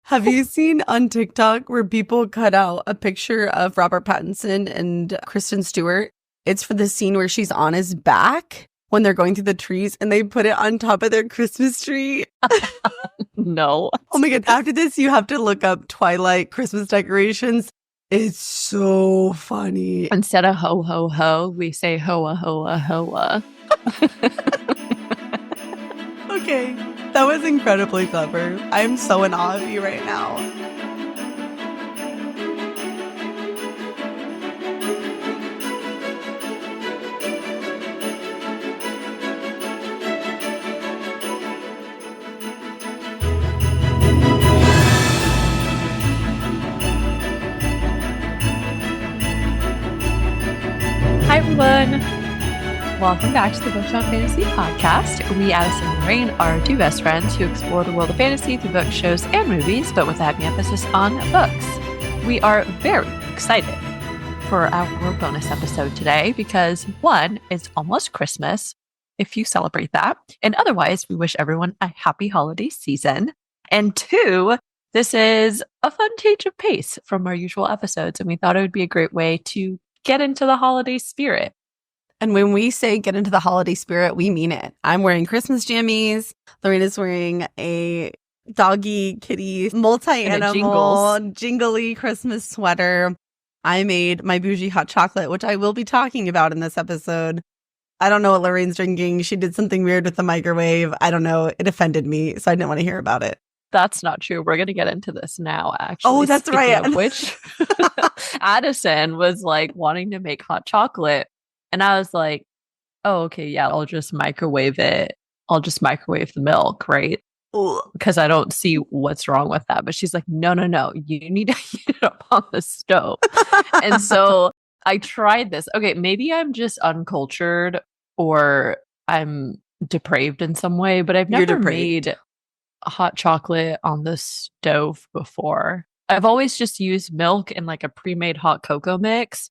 Have you seen on TikTok where people cut out a picture of Robert Pattinson and Kristen Stewart? It's for the scene where she's on his back when they're going through the trees, and they put it on top of their Christmas tree. No. Oh my God. After this, you have to look up Twilight Christmas decorations. It's so funny. Instead of ho, ho, ho, we say hoa, hoa, hoa. Okay. That was incredibly clever. I'm so in awe of you right now. Hi, everyone. Welcome back to the Bookshelf Fantasy Podcast. We, Addison and Lorraine, are two best friends who explore the world of fantasy through books, shows, and movies, but with a heavy emphasis on books. We are very excited for our bonus episode today because, one, it's almost Christmas, if you celebrate that, and otherwise, we wish everyone a happy holiday season. And two, this is a fun change of pace from our usual episodes, and we thought it would be a great way to get into the holiday spirit. And when we say get into the holiday spirit, we mean it. I'm wearing Christmas jammies. Lorraine is wearing a doggy, kitty, multi-animal, jingly Christmas sweater. I made my bougie hot chocolate, which I will be talking about in this episode. I don't know what Lorraine's drinking. She did something weird with the microwave. I don't know. It offended me, so I didn't want to hear about it. That's not true. We're going to get into this now, actually. Oh, that's right. Of which Addison was like wanting to make hot chocolate. And I was like, oh, okay, yeah, I'll just microwave it. I'll just microwave the milk, right? Because I don't see what's wrong with that. But she's like, no. You need to heat it up on the stove. And so I tried this. Okay, maybe I'm just uncultured or I'm depraved in some way, but I've never made hot chocolate on the stove before. I've always just used milk and like a pre-made hot cocoa mix.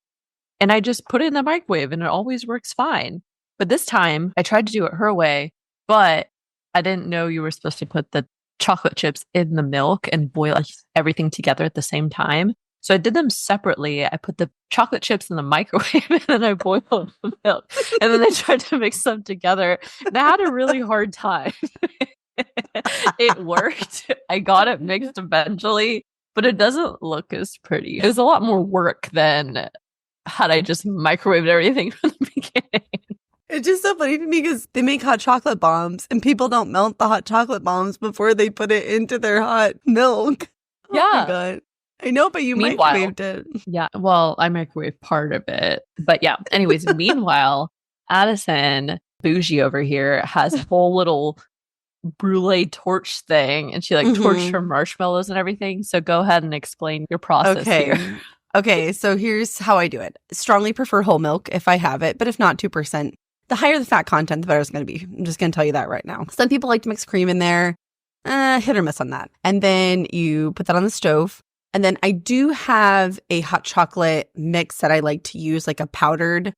And I just put it in the microwave and it always works fine. But this time I tried to do it her way, but I didn't know you were supposed to put the chocolate chips in the milk and boil everything together at the same time. So I did them separately. I put the chocolate chips in the microwave and then I boiled the milk. And then I tried to mix them together. And I had a really hard time. It worked. I got it mixed eventually, but it doesn't look as pretty. It was a lot more work than had I just microwaved everything from the beginning. It's just so funny to me because they make hot chocolate bombs and people don't melt the hot chocolate bombs before they put it into their hot milk. Yeah. Oh my God. I know, but you microwaved it. Yeah. Well, I microwaved part of it. But yeah. Anyways, meanwhile, Addison, bougie over here, has a whole little brulee torch thing and she like torched her marshmallows and everything. So go ahead and explain your process here. Okay, so here's how I do it. Strongly prefer whole milk if I have it, but if not, 2%. The higher the fat content, the better it's going to be. I'm just going to tell you that right now. Some people like to mix cream in there. Hit or miss on that. And then you put that on the stove. And then I do have a hot chocolate mix that I like to use, like a powdered,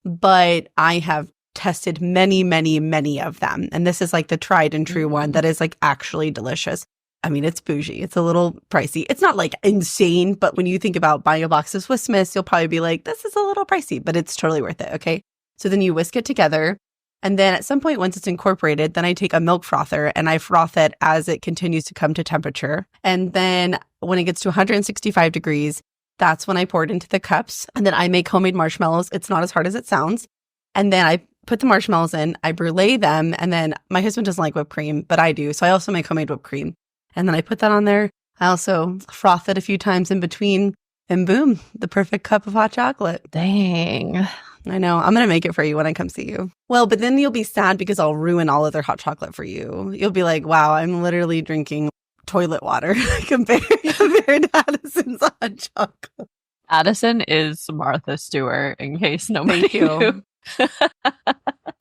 but I have tested many, many, many of them. And this is like the tried and true one that is like actually delicious. I mean, it's bougie. It's a little pricey. It's not like insane, but when you think about buying a box of Swiss Miss, you'll probably be like, this is a little pricey, but it's totally worth it. Okay. So then you whisk it together. And then at some point, once it's incorporated, then I take a milk frother and I froth it as it continues to come to temperature. And then when it gets to 165 degrees, that's when I pour it into the cups. And then I make homemade marshmallows. It's not as hard as it sounds. And then I put the marshmallows in, I brulee them. And then my husband doesn't like whipped cream, but I do. So I also make homemade whipped cream. And then I put that on there. I also froth it a few times in between. And boom, the perfect cup of hot chocolate. Dang. I know. I'm going to make it for you when I come see you. Well, but then you'll be sad because I'll ruin all of their hot chocolate for you. You'll be like, wow, I'm literally drinking toilet water compared to Addison's hot chocolate. Addison is Martha Stewart, in case nobody knew.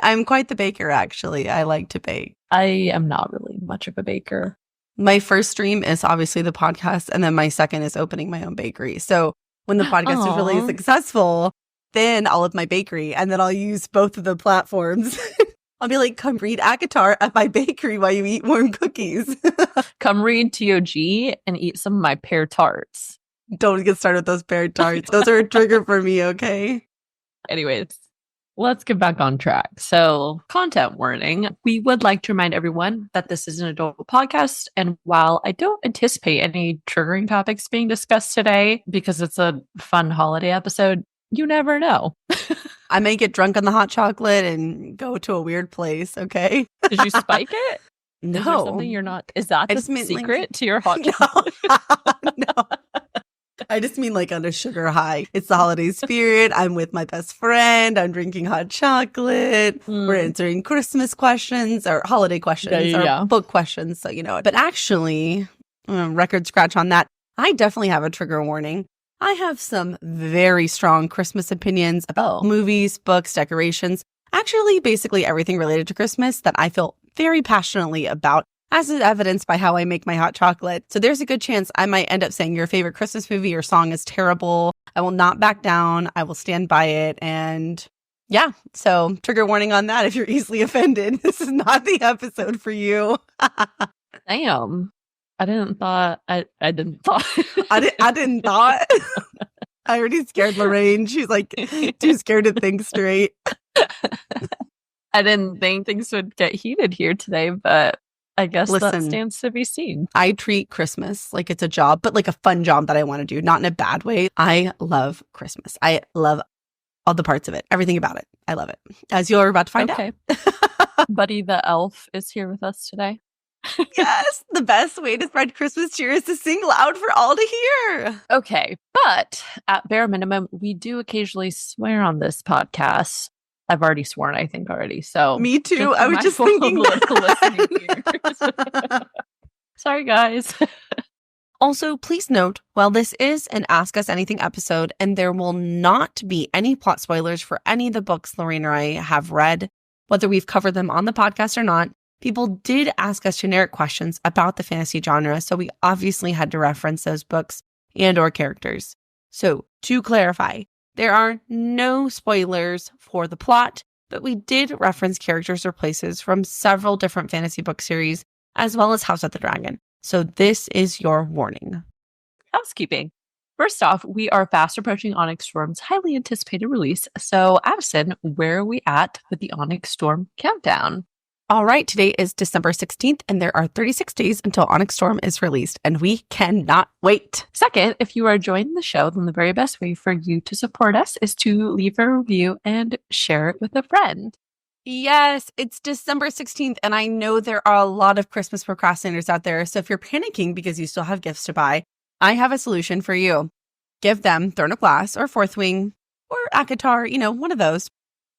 I'm quite the baker, actually. I like to bake. I am not really much of a baker. My first dream is obviously the podcast, and then my second is opening my own bakery. So when the podcast is really successful, then I'll have my bakery, and then I'll use both of the platforms. I'll be like, come read ACOTAR at my bakery while you eat warm cookies. Come read TOG and eat some of my pear tarts. Don't get started with those pear tarts. Those are a trigger for me, okay? Anyways, let's get back on track. So, content warning. We would like to remind everyone that this is an adult podcast. And while I don't anticipate any triggering topics being discussed today because it's a fun holiday episode, you never know. I may get drunk on the hot chocolate and go to a weird place, okay? Did you spike it? No. Is there something you're not? Is that the secret to your hot chocolate? No. I just mean like on a sugar high. It's the holiday spirit. I'm with my best friend. I'm drinking hot chocolate. We're answering Christmas questions or holiday questions or book questions. So, you know, but actually, record scratch on that. I definitely have a trigger warning. I have some very strong Christmas opinions about movies, books, decorations, actually basically everything related to Christmas that I feel very passionately about, as is evidenced by how I make my hot chocolate. So there's a good chance I might end up saying your favorite Christmas movie or song is terrible. I will not back down. I will stand by it. And yeah, so trigger warning on that if you're easily offended. This is not the episode for you. Damn. I didn't thought. I didn't thought. I didn't thought. I already scared Lorraine. She's like too scared to think straight. I didn't think things would get heated here today, but I guess that stands to be seen. I treat Christmas like it's a job, but like a fun job that I want to do, not in a bad way. I love Christmas. I love all the parts of it, everything about it. I love it, as you're about to find out. Buddy the elf is here with us today. Yes, the best way to spread Christmas cheer is to sing loud for all to hear. Okay, but at bare minimum, we do occasionally swear on this podcast. I've already sworn, I think, already. So me too. I was just thinking that. Sorry, guys. Also, please note, while this is an Ask Us Anything episode, and there will not be any plot spoilers for any of the books Lorraine or I have read, whether we've covered them on the podcast or not, people did ask us generic questions about the fantasy genre, so we obviously had to reference those books and or characters. So, to clarify, there are no spoilers for the plot, but we did reference characters or places from several different fantasy book series, as well as House of the Dragon. So this is your warning. Housekeeping. First off, we are fast approaching Onyx Storm's highly anticipated release. So, Addison, where are we at with the Onyx Storm countdown? All right, today is December 16th, and there are 36 days until Onyx Storm is released, and we cannot wait. Second, if you are enjoying the show, then the very best way for you to support us is to leave a review and share it with a friend. Yes, it's December 16th, and I know there are a lot of Christmas procrastinators out there, so if you're panicking because you still have gifts to buy, I have a solution for you. Give them Throne of Glass or Fourth Wing or ACOTAR, one of those,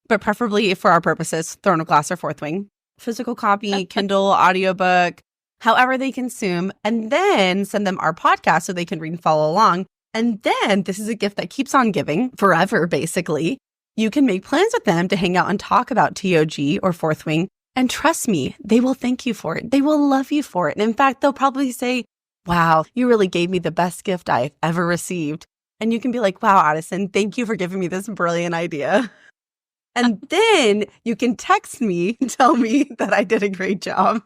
but preferably for our purposes, Throne of Glass or Fourth Wing. Physical copy, Kindle, audiobook, however they consume, and then send them our podcast so they can read and follow along. And then this is a gift that keeps on giving forever, basically. You can make plans with them to hang out and talk about TOG or Fourth Wing. And trust me, they will thank you for it. They will love you for it. And in fact, they'll probably say, wow, you really gave me the best gift I've ever received. And you can be like, wow, Addison, thank you for giving me this brilliant idea. And then you can text me and tell me that I did a great job.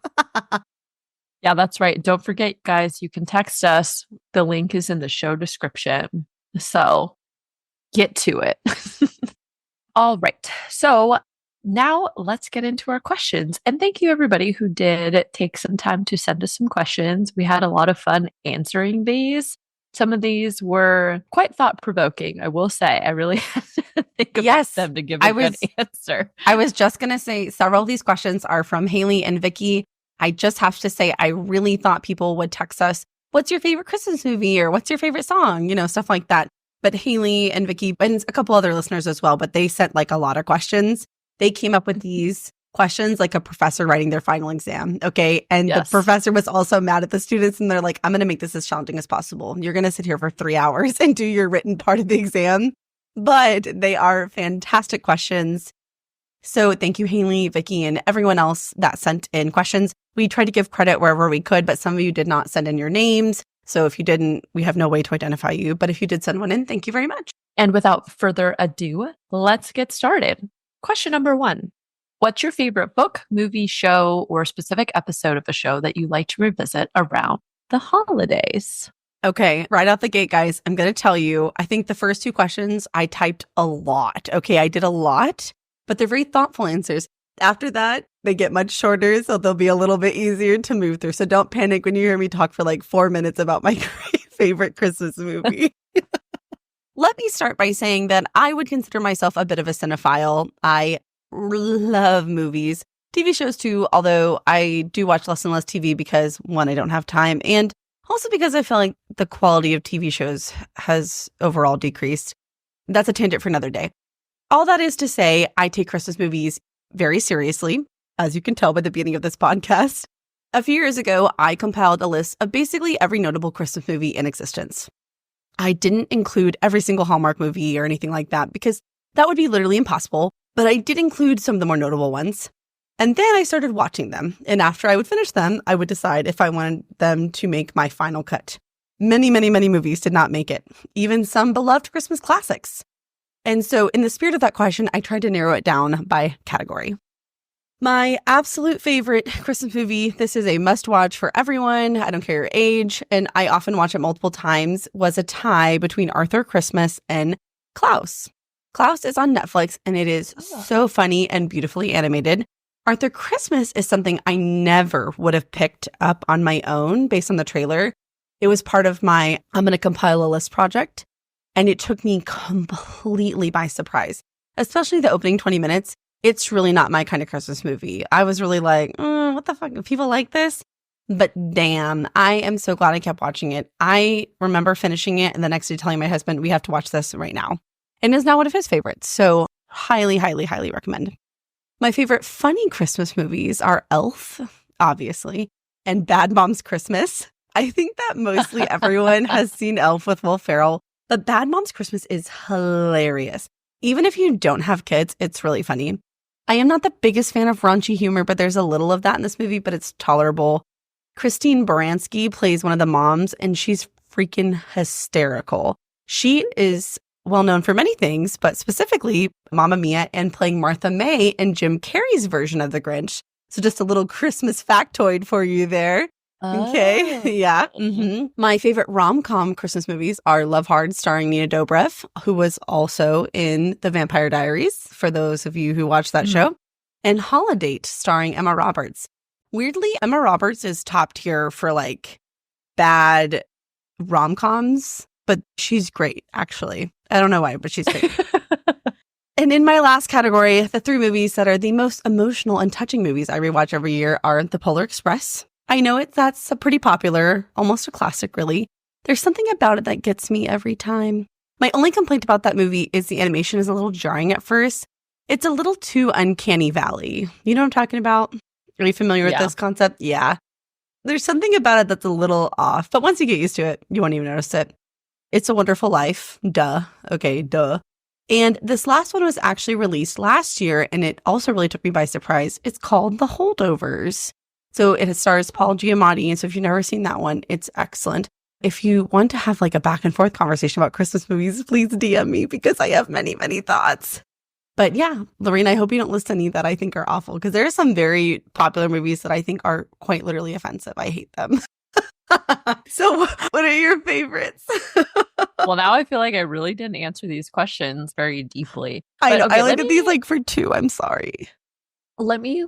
Yeah, that's right. Don't forget, guys, you can text us. The link is in the show description. So get to it. All right. So now let's get into our questions. And thank you, everybody who did take some time to send us some questions. We had a lot of fun answering these. Some of these were quite thought-provoking, I will say. I really had to think about them to give a good answer. I was just going to say several of these questions are from Haley and Vicky. I just have to say I really thought people would text us, what's your favorite Christmas movie or what's your favorite song? Stuff like that. But Haley and Vicky and a couple other listeners as well, but they sent like a lot of questions. They came up with these questions like a professor writing their final exam. Okay. And the professor was also mad at the students and they're like, I'm going to make this as challenging as possible. You're going to sit here for 3 hours and do your written part of the exam. But they are fantastic questions. So thank you, Haley, Vicky, and everyone else that sent in questions. We tried to give credit wherever we could, but some of you did not send in your names. So if you didn't, we have no way to identify you. But if you did send one in, thank you very much. And without further ado, let's get started. Question number 1. What's your favorite book, movie, show, or specific episode of a show that you like to revisit around the holidays? Okay, right out the gate, guys, I'm going to tell you, I think the first two questions I typed a lot. Okay, I did a lot, but they're very thoughtful answers. After that, they get much shorter, so they'll be a little bit easier to move through. So don't panic when you hear me talk for like 4 minutes about my favorite Christmas movie. Let me start by saying that I would consider myself a bit of a cinephile. I love movies, TV shows too, although I do watch less and less TV because, one, I don't have time, and also because I feel like the quality of TV shows has overall decreased. That's a tangent for another day. All that is to say, I take Christmas movies very seriously, as you can tell by the beginning of this podcast. A few years ago, I compiled a list of basically every notable Christmas movie in existence. I didn't include every single Hallmark movie or anything like that because that would be literally impossible, but I did include some of the more notable ones. And then I started watching them, and after I would finish them, I would decide if I wanted them to make my final cut. Many, many, many movies did not make it, even some beloved Christmas classics. And so in the spirit of that question, I tried to narrow it down by category. My absolute favorite Christmas movie, this is a must-watch for everyone, I don't care your age, and I often watch it multiple times, was a tie between Arthur Christmas and Klaus. Klaus is on Netflix, and it is so funny and beautifully animated. Arthur Christmas is something I never would have picked up on my own based on the trailer. It was part of my I'm going to compile a list project, and it took me completely by surprise, especially the opening 20 minutes. It's really not my kind of Christmas movie. I was really like, what the fuck? People like this? But damn, I am so glad I kept watching it. I remember finishing it and the next day telling my husband, we have to watch this right now. And it's now one of his favorites. So highly, highly, highly recommend. My favorite funny Christmas movies are Elf, obviously, and Bad Moms Christmas. I think that mostly everyone has seen Elf with Will Ferrell, but Bad Moms Christmas is hilarious. Even if you don't have kids, it's really funny. I am not the biggest fan of raunchy humor, but there's a little of that in this movie, but it's tolerable. Christine Baranski plays one of the moms, and she's freaking hysterical. She is well known for many things, but specifically Mamma Mia and playing Martha May in Jim Carrey's version of The Grinch. So just a little Christmas factoid for you there. Okay. Yeah. Mm-hmm. My favorite rom-com Christmas movies are Love Hard, starring Nina Dobrev, who was also in The Vampire Diaries, for those of you who watch that show, and Holidate, starring Emma Roberts. Weirdly, Emma Roberts is top tier for like bad rom-coms, but she's great, actually. I don't know why, but she's great. And in my last category, the three movies that are the most emotional and touching movies I rewatch every year are The Polar Express. I know that's a pretty popular, almost a classic, really. There's something about it that gets me every time. My only complaint about that movie is the animation is a little jarring at first. It's a little too uncanny valley. You know what I'm talking about? Are you familiar with this concept? Yeah. There's something about it that's a little off, but once you get used to it, you won't even notice it. It's a Wonderful Life. Duh. Okay, duh. And this last one was actually released last year, and it also really took me by surprise. It's called The Holdovers. So it stars Paul Giamatti, and so if you've never seen that one, it's excellent. If you want to have like a back and forth conversation about Christmas movies, please DM me because I have many, many thoughts. But yeah, Lorraine, I hope you don't list any that I think are awful because there are some very popular movies that I think are quite literally offensive. I hate them. So what are your favorites? Well, now I feel like I really didn't answer these questions very deeply. I know. Okay, I looked at these like for two. I'm sorry. Let me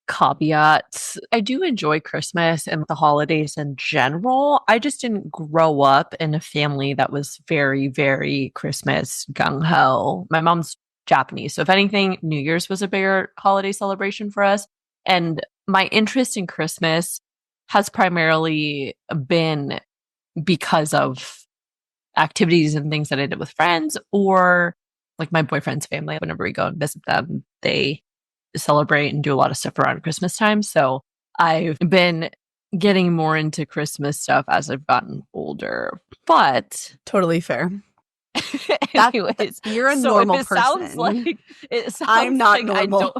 caveat. I do enjoy Christmas and the holidays in general. I just didn't grow up in a family that was very, very Christmas gung-ho. My mom's Japanese. So if anything, New Year's was a bigger holiday celebration for us. And my interest in Christmas has primarily been because of activities and things that I did with friends or like my boyfriend's family. Whenever we go and visit them, they celebrate and do a lot of stuff around Christmas time. So I've been getting more into Christmas stuff as I've gotten older, but totally fair. Anyways, you're a normal person. I'm not normal.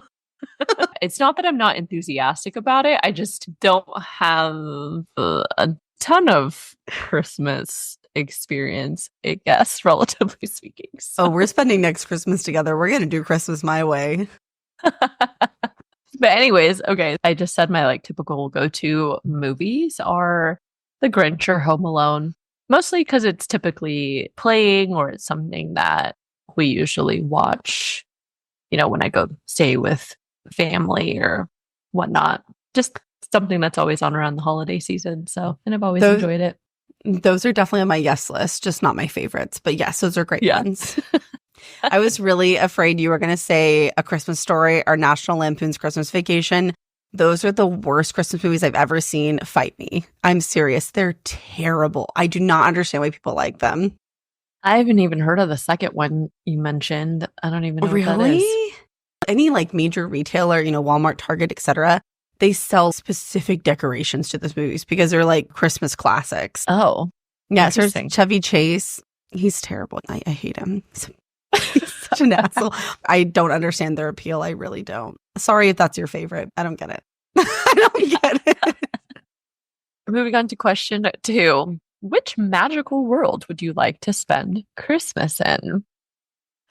It's not that I'm not enthusiastic about it. I just don't have a ton of Christmas experience, I guess, relatively speaking. So. Oh, we're spending next Christmas together. We're going to do Christmas my way. But anyways, okay, I just said my like typical go-to movies are The Grinch or Home Alone, mostly because it's typically playing or it's something that we usually watch, when I go stay with family or whatnot. Just something that's always on around the holiday season. So, and I've always Those enjoyed it. those are definitely on my yes list, just not my favorites. But yes, those are great Yeah. ones. I was really afraid you were going to say A Christmas Story or National Lampoon's Christmas Vacation. Those are the worst Christmas movies I've ever seen. Fight me. I'm serious. They're terrible. I do not understand why people like them. I haven't even heard of the second one you mentioned. I don't even know what that is. Really? Any like major retailer, Walmart, Target, etc., they sell specific decorations to those movies because they're like Christmas classics. Oh, yeah. So interesting. Chevy Chase, he's terrible. I hate him. He's such an asshole. I don't understand their appeal. I really don't. Sorry if that's your favorite. I don't get it. I don't get it. Moving on to question 2. Which magical world would you like to spend Christmas in?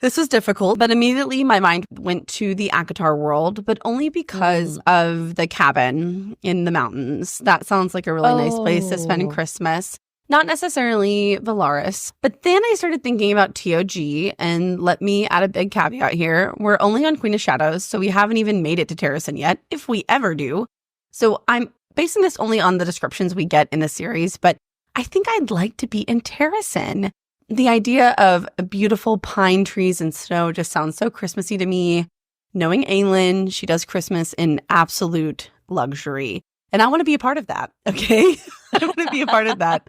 This was difficult, but immediately my mind went to the Akatar world, but only because of the cabin in the mountains. That sounds like a really nice place to spend Christmas. Not necessarily Valaris. But then I started thinking about TOG, and let me add a big caveat here. We're only on Queen of Shadows, so we haven't even made it to Terrasen yet, if we ever do. So I'm basing this only on the descriptions we get in the series, but I think I'd like to be in Terrasen. The idea of beautiful pine trees and snow just sounds so Christmassy to me. Knowing Aylin, she does Christmas in absolute luxury. And I want to be a part of that, okay? I want to be a part of that.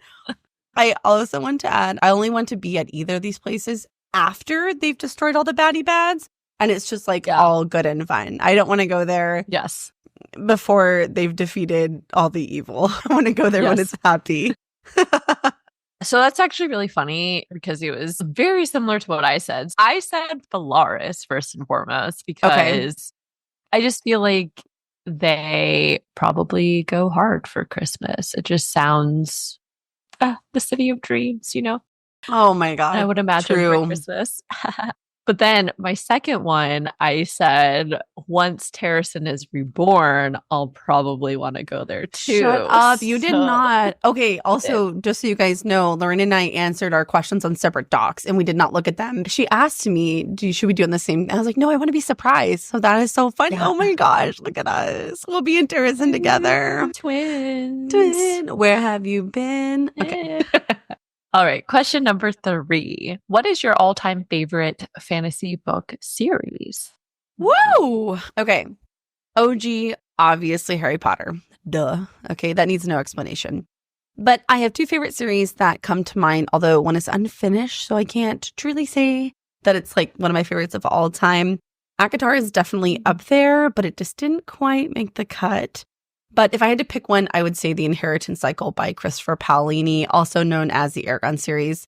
I also want to add, I only want to be at either of these places after they've destroyed all the baddie bads. And it's just like all good and fun. I don't want to go there before they've defeated all the evil. I want to go there when it's happy. So that's actually really funny because it was very similar to what I said. I said Valaris first and foremost because I just feel like they probably go hard for Christmas. It just sounds the city of dreams, Oh my God. I would imagine for Christmas. But then my second one, I said, once Terrasen is reborn, I'll probably want to go there too. Shut up. You did not. Okay. Also, just so you guys know, Lorraine and I answered our questions on separate docs and we did not look at them. She asked me, should we do it in the same? I was like, no, I want to be surprised. So that is so funny. Yeah. Oh my gosh. Look at us. We'll be in Terrasen together. Twins. Where have you been? Okay. All right. Question number 3. What is your all-time favorite fantasy book series? Woo! Okay. OG, obviously Harry Potter. Duh. Okay. That needs no explanation. But I have 2 favorite series that come to mind, although one is unfinished, so I can't truly say that it's like one of my favorites of all time. Akatar is definitely up there, but it just didn't quite make the cut. But if I had to pick one, I would say The Inheritance Cycle by Christopher Paolini, also known as the Eragon series.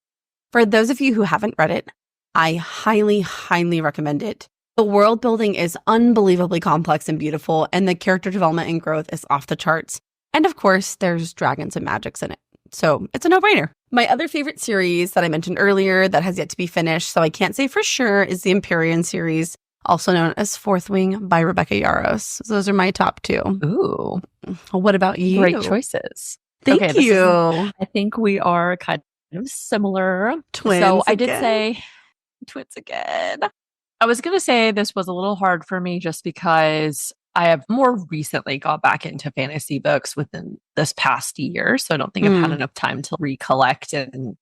For those of you who haven't read it, I highly, highly recommend it. The world building is unbelievably complex and beautiful, and the character development and growth is off the charts. And of course, there's dragons and magics in it. So it's a no-brainer. My other favorite series that I mentioned earlier that has yet to be finished, so I can't say for sure, is the Empyrean series, also known as Fourth Wing by Rebecca Yarros. So those are my top 2. Ooh. What about you? Great choices. Thank you. I think we are kind of similar. Twins So I again. did say twins again. I was going to say this was a little hard for me just because I have more recently got back into fantasy books within this past year. So I don't think I've had enough time to recollect and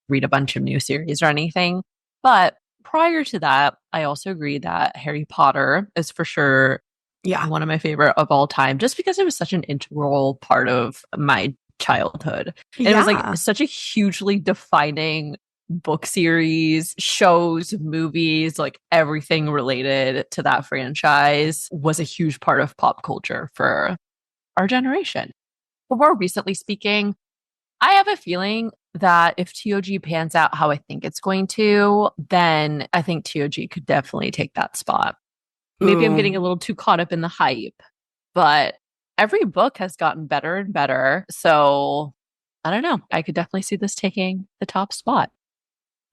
read a bunch of new series or anything. But prior to that, I also agree that Harry Potter is for sure one of my favorite of all time, just because it was such an integral part of my childhood. And it was like such a hugely defining book series, shows, movies, like everything related to that franchise was a huge part of pop culture for our generation. But more recently speaking, I have a feeling that if TOG pans out how I think it's going to, then I think TOG could definitely take that spot. Maybe I'm getting a little too caught up in the hype, but every book has gotten better and better. So I don't know. I could definitely see this taking the top spot.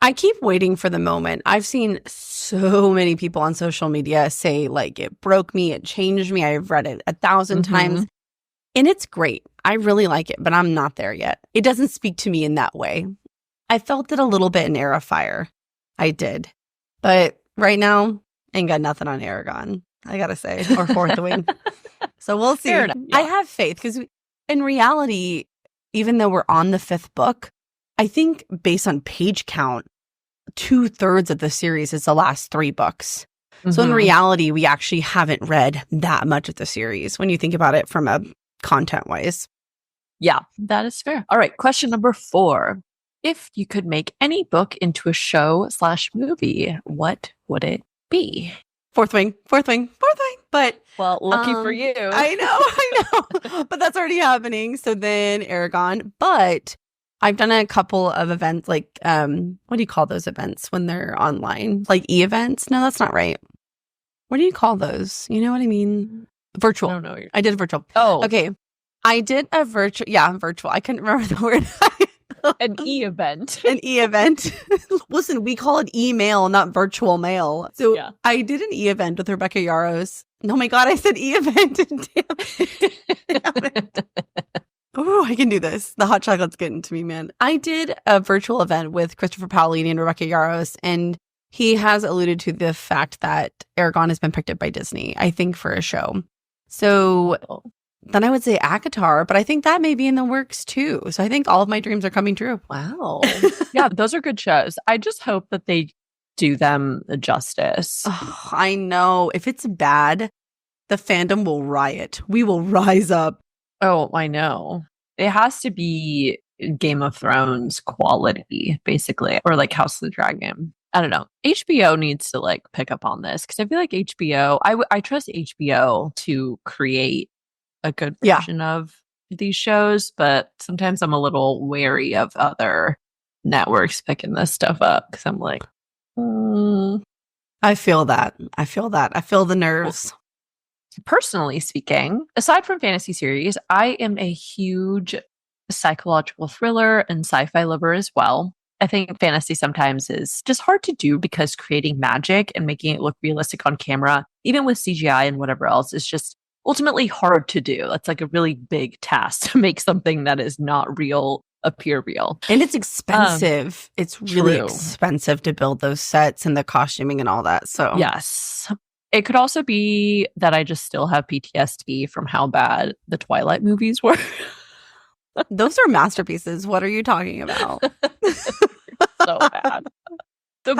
I keep waiting for the moment. I've seen so many people on social media say, like, it broke me, it changed me. I've read it 1,000 times, and it's great. I really like it, but I'm not there yet. It doesn't speak to me in that way. I felt it a little bit in Heir of Fire. I did. But right now, ain't got nothing on Aragon, I gotta say, or Fourth Wing. So we'll see. Fair enough, yeah. I have faith because in reality, even though we're on the 5th book, I think based on page count, 2/3 of the series is the last 3 books. So in reality, we actually haven't read that much of the series when you think about it from a content-wise. Yeah, that is fair. All right, question number 4. If you could make any book into a show/movie, what would it be? Fourth Wing. But well, lucky for you. I know. But that's already happening. So then Aragon. But I've done a couple of events, like, what do you call those events when they're online? Like e-events? No, that's not right. What do you call those? You know what I mean? Virtual. I don't know. I did a virtual. Oh. Okay. I did a virtual. Yeah, virtual. I couldn't remember the word. An e-event. An e-event. Listen, we call it email, not virtual mail. So yeah. I did an e-event with Rebecca Yarros. Oh my God, I said e-event. Damn it. Oh, I can do this. The hot chocolate's getting to me, man. I did a virtual event with Christopher Paolini and Rebecca Yarros, and he has alluded to the fact that Aragon has been picked up by Disney, I think, for a show. So then I would say ACOTAR, but I think that may be in the works too. So I think all of my dreams are coming true. Wow. Yeah, those are good shows. I just hope that they do them justice. Oh, I know. If it's bad, the fandom will riot. We will rise up. Oh, I know. It has to be Game of Thrones quality, basically, or like House of the Dragon. I don't know. HBO needs to like pick up on this because I feel like HBO, I trust HBO to create a good version of these shows, but sometimes I'm a little wary of other networks picking this stuff up because I'm like, I feel that. I feel the nerves. Personally speaking, aside from fantasy series, I am a huge psychological thriller and sci-fi lover as well. I think fantasy sometimes is just hard to do because creating magic and making it look realistic on camera, even with CGI and whatever else, is just ultimately hard to do. It's like a really big task to make something that is not real appear real. And it's expensive. It's really expensive to build those sets and the costuming and all that. So yes. It could also be that I just still have PTSD from how bad the Twilight movies were. Those are masterpieces. What are you talking about? So bad. The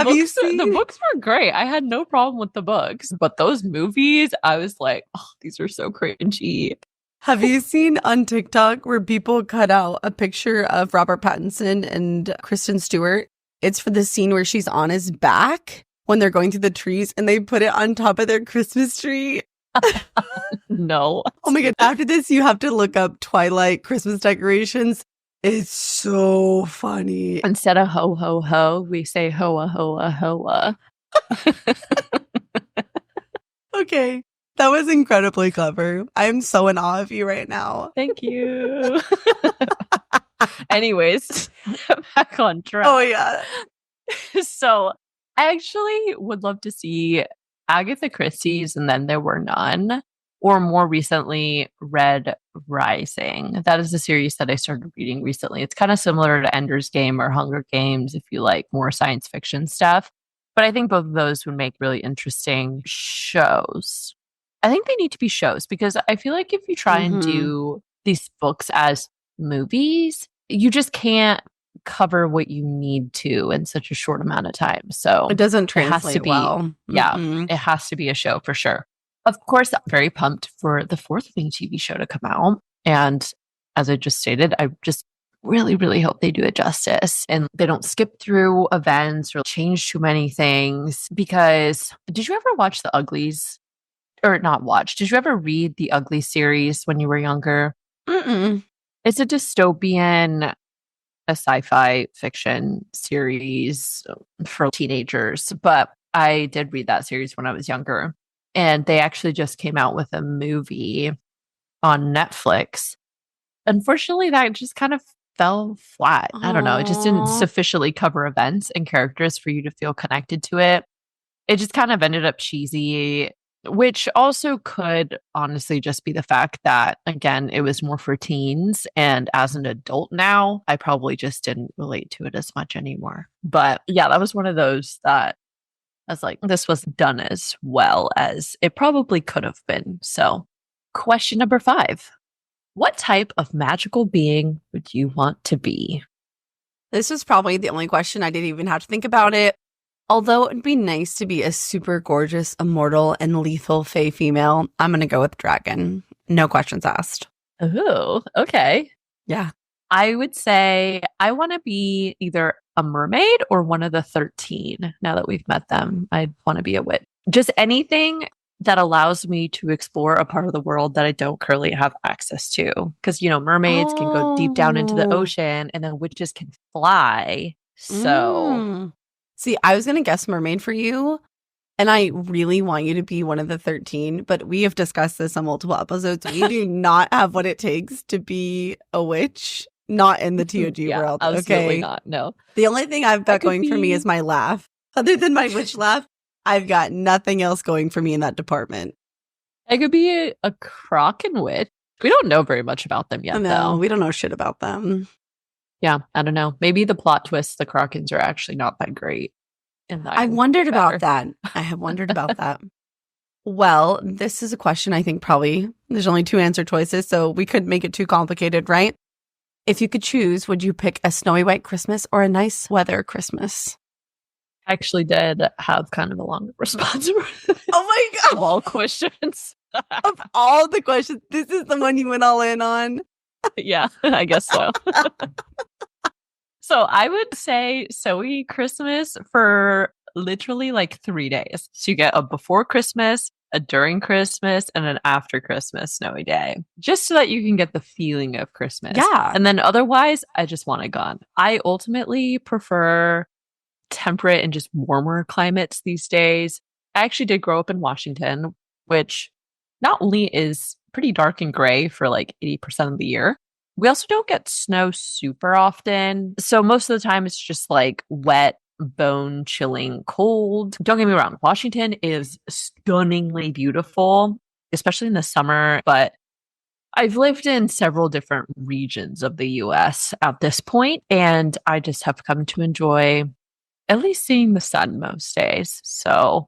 books were great. I had no problem with the books, but those movies, I was like, oh, these are so cringy. Have you seen on TikTok where people cut out a picture of Robert Pattinson and Kristen Stewart? It's for the scene where she's on his back when they're going through the trees and they put it on top of their Christmas tree. No. Oh my God. After this, you have to look up Twilight Christmas decorations. It's so funny. Instead of ho, ho, ho, we say hoa, hoa, hoa. Okay. That was incredibly clever. I'm so in awe of you right now. Thank you. Anyways, back on track. Oh, yeah. So I actually would love to see Agatha Christie's And Then There Were None, or more recently, Red Rising. That is a series that I started reading recently. It's kind of similar to Ender's Game or Hunger Games if you like more science fiction stuff. But I think both of those would make really interesting shows. I think they need to be shows because I feel like if you try and do these books as movies, you just can't cover what you need to in such a short amount of time. So it doesn't translate it has to be, well. Yeah, it has to be a show for sure. Of course, I'm very pumped for the Fourth Wing TV show to come out. And as I just stated, I just really, really hope they do it justice and they don't skip through events or change too many things. Because did you ever watch The Uglies? Or not watch? Did you ever read the Ugly series when you were younger? It's a dystopian, a sci-fi fiction series for teenagers. But I did read that series when I was younger. And they actually just came out with a movie on Netflix. Unfortunately, that just kind of fell flat. I don't know. It just didn't Aw. sufficiently cover events and characters for you to feel connected to it. It just kind of ended up cheesy, which also could honestly just be the fact that, again, it was more for teens. And as an adult now, I probably just didn't relate to it as much anymore. But yeah, that was one of those that I was like, this was done as well as it probably could have been. So, question number 5. What type of magical being would you want to be? This was probably the only question. I didn't even have to think about it. Although it'd be nice to be a super gorgeous, immortal, and lethal fae female, I'm going to go with dragon. No questions asked. Oh, okay. Yeah. I would say I want to be either a mermaid or one of the 13. Now that we've met them, I want to be a witch. Just anything that allows me to explore a part of the world that I don't currently have access to. Because, mermaids can go deep down into the ocean and then witches can fly. So, See, I was going to guess mermaid for you. And I really want you to be one of the 13, but we have discussed this on multiple episodes. We do not have what it takes to be a witch, not in the TOG world. Absolutely Okay, not. No. The only thing I've got going for me is my laugh. Other than my witch laugh, I've got nothing else going for me in that department. I could be a Kraken witch. We don't know very much about them yet, though. We don't know shit about them. Yeah, I don't know. Maybe the plot twist, the Krakens are actually not that great. I wondered about that. I have wondered about that. Well, this is a question I think probably there's only 2 answer choices, so we could make it too complicated, right? If you could choose, would you pick a snowy white Christmas or a nice weather Christmas? I actually did have kind of a long response. Oh my God. Of all questions. Of all the questions, this is the one you went all in on. Yeah, I guess so. So I would say snowy Christmas for literally like 3 days. So you get a before Christmas, a during Christmas, and an after Christmas snowy day, just so that you can get the feeling of Christmas. Yeah. And then otherwise, I just want it gone. I ultimately prefer temperate and just warmer climates these days. I actually did grow up in Washington, which not only is pretty dark and gray for like 80% of the year, we also don't get snow super often. So most of the time it's just like wet, bone chilling cold. Don't get me wrong, Washington is stunningly beautiful, especially in the summer, but I've lived in several different regions of the US at this point, and I just have come to enjoy at least seeing the sun most days. So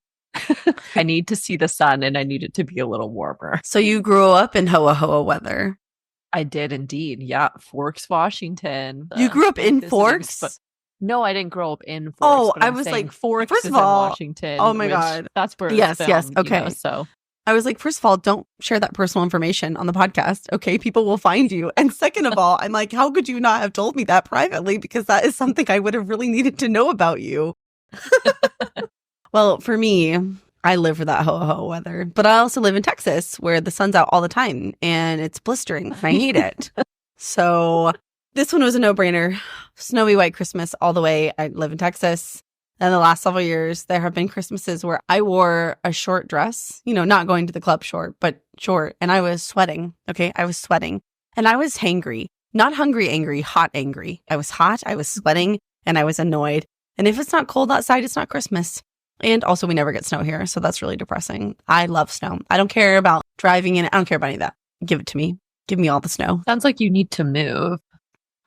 I need to see the sun and I need it to be a little warmer. So you grew up in Hoa Hoa weather. I did indeed. Yeah. Forks, Washington. You grew up in Forks? But no, I didn't grow up in Forks. Oh, but I I'm was saying like, Forks first is of all, in Washington. oh my God. That's where yes, it's yes. filmed, Okay. So I was like, first of all, don't share that personal information on the podcast. Okay. People will find you. And second of all, I'm like, how could you not have told me that privately? Because that is something I would have really needed to know about you. Well, for me, I live for that Hoa Hoa weather, but I also live in Texas where the sun's out all the time and it's blistering. I hate it. So this one was a no-brainer. Snowy white Christmas all the way. I live in Texas. And the last several years, there have been Christmases where I wore a short dress, not going to the club short, but short. And I was sweating. Okay. I was sweating and I was hangry, not hungry, angry, hot, angry. I was hot. I was sweating and I was annoyed. And if it's not cold outside, it's not Christmas. And also we never get snow here. So that's really depressing. I love snow. I don't care about driving in it. I don't care about any of that. Give it to me. Give me all the snow. sounds like you need to move.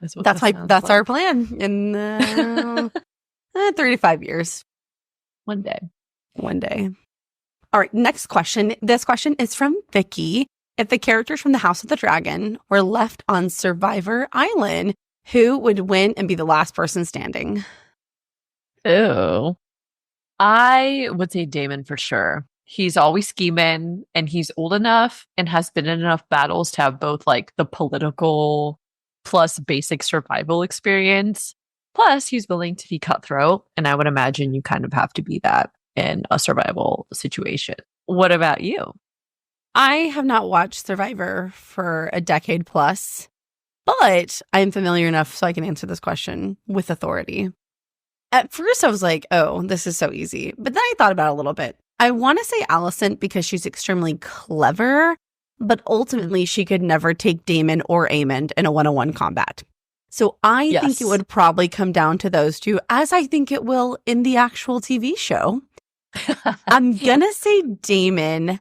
That's our plan in 3 to 5 years. One day. All right. Next question. This question is from Vicky. If the characters from the House of the Dragon were left on Survivor Island, who would win and be the last person standing? Ew. I would say Damon for sure. He's always scheming and he's old enough and has been in enough battles to have both like the political plus basic survival experience. Plus, he's willing to be cutthroat. And I would imagine you kind of have to be that in a survival situation. What about you? I have not watched Survivor for a decade plus, but I'm familiar enough so I can answer this question with authority. At first, I was like, oh, this is so easy. But then I thought about it a little bit. I want to say Allison because she's extremely clever, but ultimately she could never take Damon or Aemond in a one-on-one combat. So I Yes. think it would probably come down to those two, as I think it will in the actual TV show. I'm gonna say Daemon,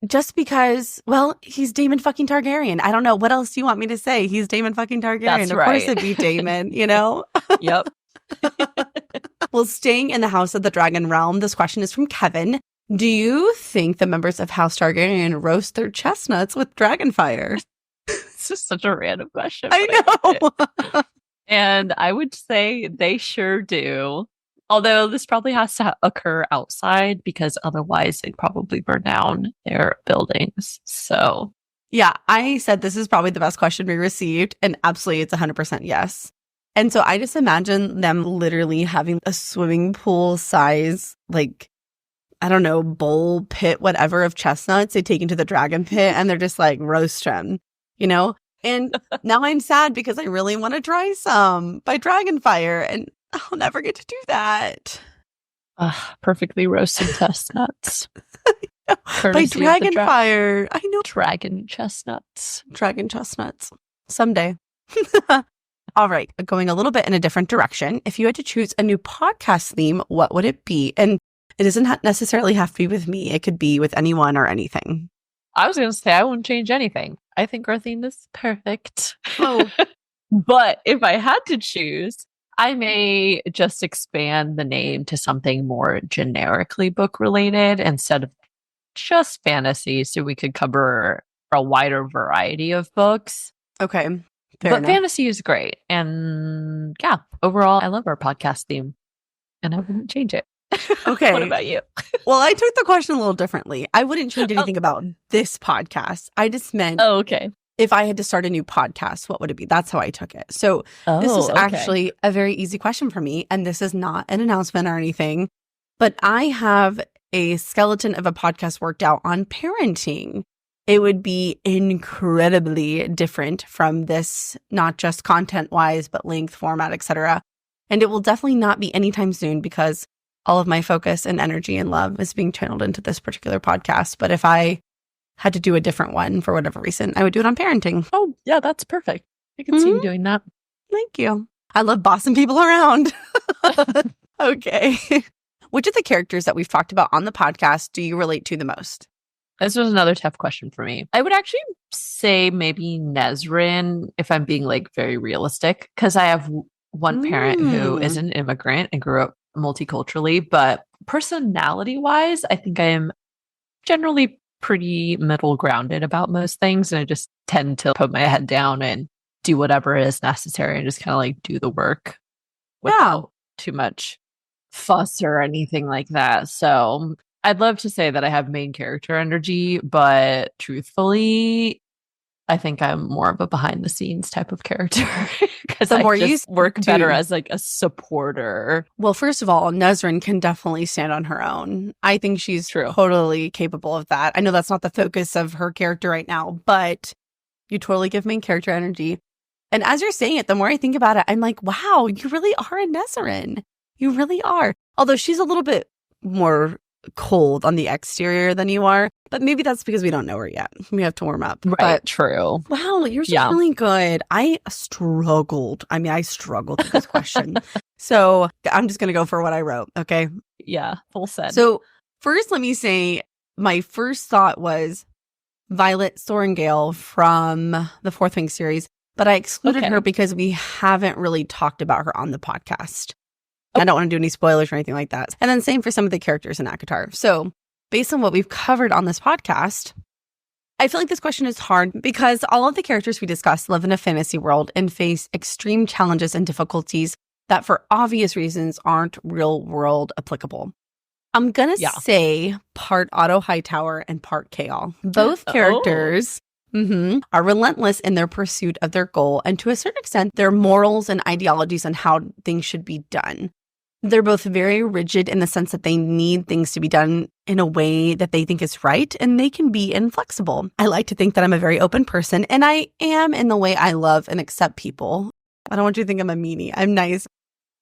just because, well, he's Daemon fucking Targaryen. I don't know. What else do you want me to say? He's Daemon fucking Targaryen. That's Of course right. it'd be Daemon, you know? Yep. Well, staying in the House of the Dragon realm, this question is from Kevin. Do you think the members of House Targaryen roast their chestnuts with dragon fire? It's just such a random question. I but know. love it. And I would say they sure do. Although this probably has to occur outside because otherwise they'd probably burn down their buildings. So Yeah, I said this is probably the best question we received. And absolutely, it's 100% yes. And so I just imagine them literally having a swimming pool size, like, I don't know, bowl, pit, whatever of chestnuts they take into the dragon pit and they're just like roast them, you know? And now I'm sad because I really want to try some by dragon fire and I'll never get to do that. perfectly roasted chestnuts. By Courtesy of the dragon fire. I know. Dragon chestnuts. Dragon chestnuts. Someday. All right. Going a little bit in a different direction. If you had to choose a new podcast theme, what would it be? And it doesn't necessarily have to be with me. It could be with anyone or anything. I was going to say I wouldn't change anything. I think our theme is perfect. Oh. But if I had to choose, I may just expand the name to something more generically book related instead of just fantasy, so we could cover a wider variety of books. Okay. Fair enough. Fantasy is great. And yeah, overall, I love our podcast theme and I wouldn't change it. Okay. What about you? Well, I took the question a little differently. I wouldn't change anything about this podcast. I just meant okay. if I had to start a new podcast, what would it be? That's how I took it. So this is actually a very easy question for me. And this is not an announcement or anything, but I have a skeleton of a podcast worked out on parenting. It would be incredibly different from this, not just content-wise, but length, format, etc. And it will definitely not be anytime soon because all of my focus and energy and love is being channeled into this particular podcast. But if I had to do a different one for whatever reason, I would do it on parenting. Oh, yeah, that's perfect. I can see you doing that. Thank you. I love bossing people around. Okay. Which of the characters that we've talked about on the podcast do you relate to the most? This was another tough question for me. I would actually say maybe Nesrin, if I'm being like very realistic, because I have one parent who is an immigrant and grew up multiculturally, but personality wise, I think I am generally pretty middle grounded about most things. And I just tend to put my head down and do whatever is necessary and just kind of like do the work without too much fuss or anything like that. So I'd love to say that I have main character energy, but truthfully, I think I'm more of a behind the scenes type of character because I just work better as like a supporter. Well, first of all, Nesrin can definitely stand on her own. I think she's totally capable of that. I know that's not the focus of her character right now, but you totally give main character energy. And as you're saying it, the more I think about it, I'm like, wow, you really are a Nesrin. You really are. Although she's a little bit more cold on the exterior than you are, but maybe that's because we don't know her yet. We have to warm up. Right, but, true. Wow, yours is really good. I struggled with this question. So I'm just going to go for what I wrote, okay? Yeah, full set. So first, let me say my first thought was Violet Sorrengail from the Fourth Wing series, but I excluded her because we haven't really talked about her on the podcast. I don't want to do any spoilers or anything like that. And then same for some of the characters in ACOTAR. So based on what we've covered on this podcast, I feel like this question is hard because all of the characters we discussed live in a fantasy world and face extreme challenges and difficulties that for obvious reasons aren't real world applicable. I'm going to say part Otto Hightower and part Chaol. Both characters are relentless in their pursuit of their goal and to a certain extent their morals and ideologies on how things should be done. They're both very rigid in the sense that they need things to be done in a way that they think is right, and they can be inflexible. I like to think that I'm a very open person, and I am in the way I love and accept people. I don't want you to think I'm a meanie. I'm nice.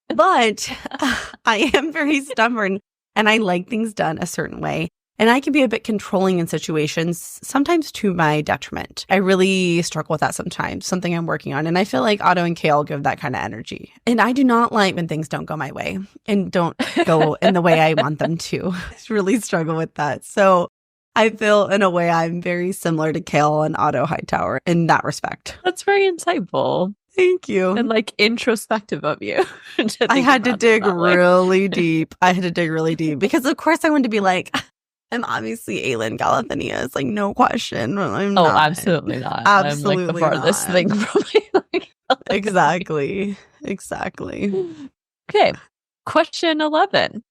But I am very stubborn, and I like things done a certain way. And I can be a bit controlling in situations, sometimes to my detriment. I really struggle with that sometimes, something I'm working on. And I feel like Otto and Kale give that kind of energy. And I do not like when things don't go my way and don't go in the way I want them to. I really struggle with that. So I feel in a way I'm very similar to Kale and Otto Hightower in that respect. That's very insightful. Thank you. And like introspective of you. I had to dig really deep. I had to dig really deep because of course I wanted to be like, I'm obviously Aelin Galathania. It's like no question. I'm not. Absolutely not. Absolutely I'm like the farthest thing from Exactly. Okay. Question 11.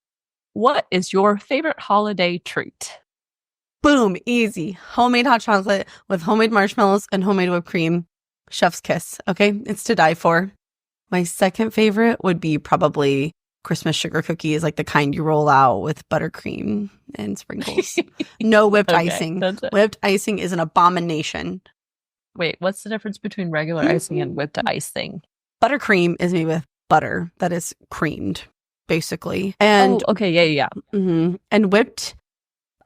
What is your favorite holiday treat? Boom. Easy. Homemade hot chocolate with homemade marshmallows and homemade whipped cream. Chef's kiss. Okay. It's to die for. My second favorite would be probably Christmas sugar cookies, like the kind you roll out with buttercream and sprinkles. No whipped icing. Whipped icing is an abomination. Wait, what's the difference between regular icing and whipped icing? Buttercream is made with butter that is creamed, basically. And yeah. Mm-hmm. And whipped,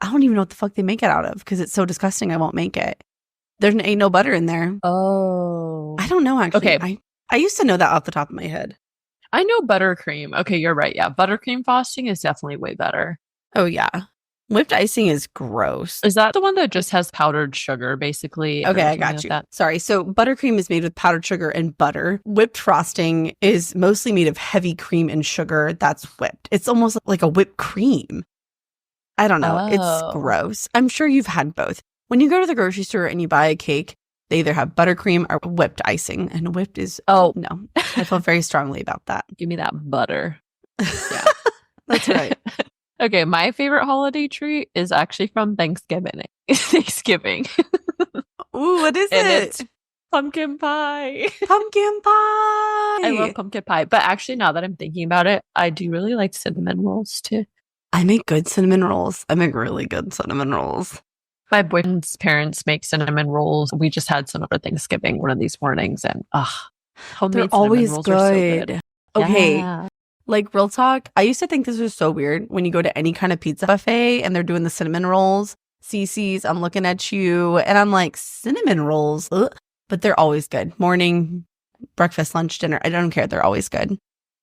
I don't even know what the fuck they make it out of because it's so disgusting. I won't make it. There ain't no butter in there. Oh, I don't know actually. Okay, I used to know that off the top of my head. I know buttercream. Okay, you're right. Yeah, buttercream frosting is definitely way better. Oh, yeah. Whipped icing is gross. Is that the one that just has powdered sugar, basically? Okay, I got you. Sorry. So buttercream is made with powdered sugar and butter. Whipped frosting is mostly made of heavy cream and sugar that's whipped. It's almost like a whipped cream. I don't know. It's gross. I'm sure you've had both. When you go to the grocery store and you buy a cake, they either have buttercream or whipped icing. And whipped is, no. I feel very strongly about that. Give me that butter. Yeah. That's right. Okay, my favorite holiday treat is actually from Thanksgiving. Ooh, what is and it? It's pumpkin pie. Pumpkin pie. I love pumpkin pie. But actually, now that I'm thinking about it, I do really like cinnamon rolls too. I make good cinnamon rolls. I make really good cinnamon rolls. My boyfriend's parents make cinnamon rolls. We just had some for Thanksgiving one of these mornings, and homemade they're always rolls good. Are so good. Okay. Yeah. Like real talk, I used to think this was so weird when you go to any kind of pizza buffet and they're doing the cinnamon rolls. Cece's, I'm looking at you and I'm like, cinnamon rolls? Ugh. But they're always good. Morning, breakfast, lunch, dinner. I don't care. They're always good.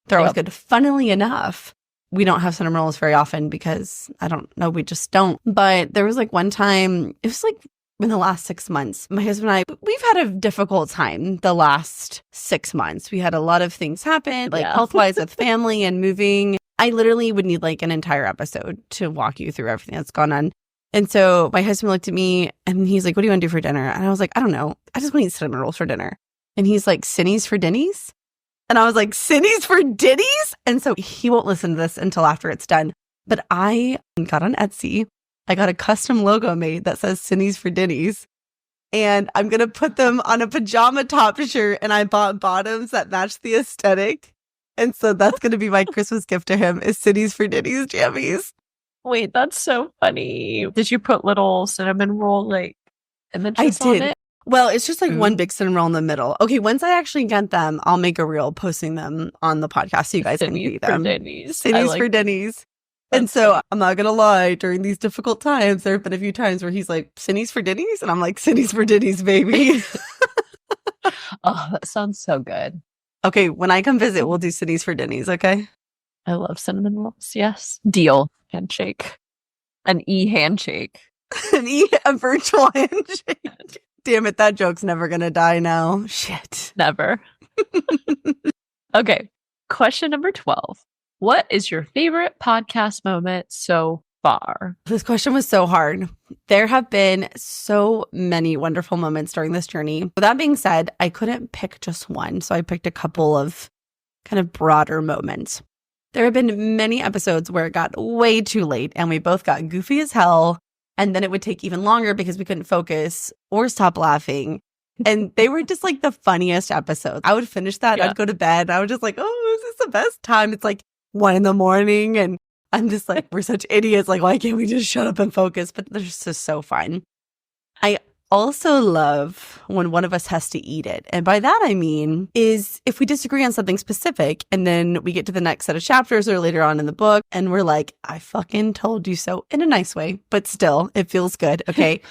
They're always good. Funnily enough, we don't have cinnamon rolls very often because I don't know. We just don't. But there was like one time, it was like in the last 6 months, my husband and I, we've had a difficult time the last 6 months. We had a lot of things happen, like health-wise with family and moving. I literally would need like an entire episode to walk you through everything that's gone on. And so my husband looked at me and he's like, what do you want to do for dinner? And I was like, I don't know. I just want to eat cinnamon rolls for dinner. And he's like, Cinny's for Dinnies? And I was like, Cinny's for Dinnies? And so he won't listen to this until after it's done. But I got on Etsy. I got a custom logo made that says Cinny's for Dinnies. And I'm going to put them on a pajama top shirt. And I bought bottoms that match the aesthetic. And so that's going to be my Christmas gift to him is Cinny's for Dinnies jammies. Wait, that's so funny. Did you put little cinnamon roll like images on it? Well, it's just like one big cinnamon roll in the middle. Okay, once I actually get them, I'll make a reel posting them on the podcast so you guys can see them. Cinny's for Dinnies. And so I'm not going to lie, during these difficult times, there have been a few times where he's like, Cinny's for Dinnies? And I'm like, Cinny's for Dinnies, baby. Oh, that sounds so good. Okay, when I come visit, we'll do Cinny's for Dinnies, okay? I love cinnamon rolls, yes. Deal. Handshake. An e-handshake. A virtual handshake. Damn it, that joke's never going to die now. Shit. Never. Okay, question number 12. What is your favorite podcast moment so far? This question was so hard. There have been so many wonderful moments during this journey. With that being said, I couldn't pick just one. So I picked a couple of kind of broader moments. There have been many episodes where it got way too late and we both got goofy as hell. And then it would take even longer because we couldn't focus or stop laughing. And they were just like the funniest episodes. I would finish that. I'd go to bed. I was just like, oh, this is the best time. It's like 1 a.m. and I'm just like, we're such idiots. Like, why can't we just shut up and focus? But they're just so fun. I also love when one of us has to eat it. And by that I mean is if we disagree on something specific and then we get to the next set of chapters or later on in the book and we're like, I fucking told you so, in a nice way, but still it feels good. Okay.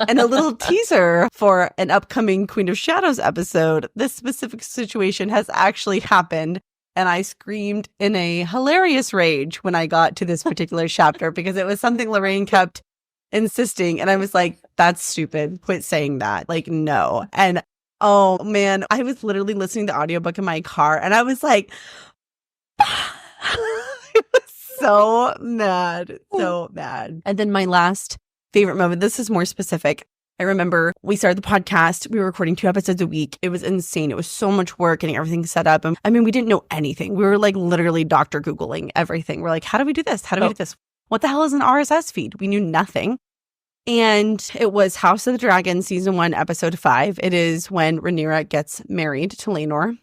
And a little teaser for an upcoming Queen of Shadows episode. This specific situation has actually happened. And I screamed in a hilarious rage when I got to this particular chapter because it was something Lorraine kept insisting. And I was like, that's stupid. Quit saying that. Like, no. And oh man, I was literally listening to the audiobook in my car and I was like, I was so mad, so mad. And then my last favorite moment, this is more specific. I remember we started the podcast. We were recording 2 episodes a week. It was insane. It was so much work getting everything set up. And I mean, we didn't know anything. We were like literally Dr. Googling everything. We're like, how do we do this? How do we do this? What the hell is an RSS feed? We knew nothing. And it was House of the Dragon, season 1, episode 5. It is when Rhaenyra gets married to Laenor.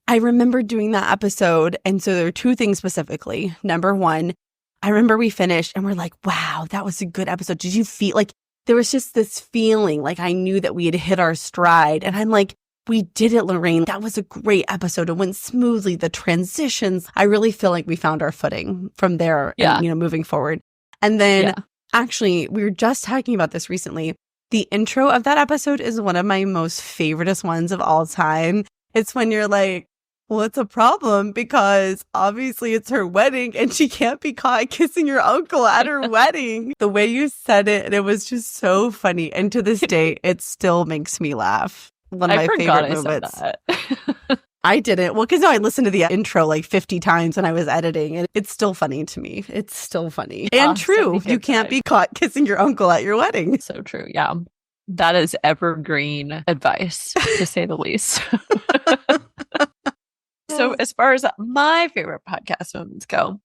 I remember doing that episode. And so there are 2 things specifically. Number 1, I remember we finished and we're like, wow, that was a good episode. Did you feel like there was just this feeling like I knew that we had hit our stride? And I'm like, we did it, Lorraine. That was a great episode. It went smoothly. The transitions, I really feel like we found our footing from there, and, moving forward. And then actually, we were just talking about this recently. The intro of that episode is one of my most favoriteest ones of all time. It's when you're like, well, it's a problem because obviously it's her wedding and she can't be caught kissing your uncle at her wedding. The way you said it, and it was just so funny. And to this day, it still makes me laugh. One of my favorite moments. I didn't. Well, because I listened to the intro like 50 times when I was editing, and it's still funny to me. It's still funny. And true. You can't be caught kissing your uncle at your wedding. So true. Yeah. That is evergreen advice, to say the least. So as far as my favorite podcast moments go,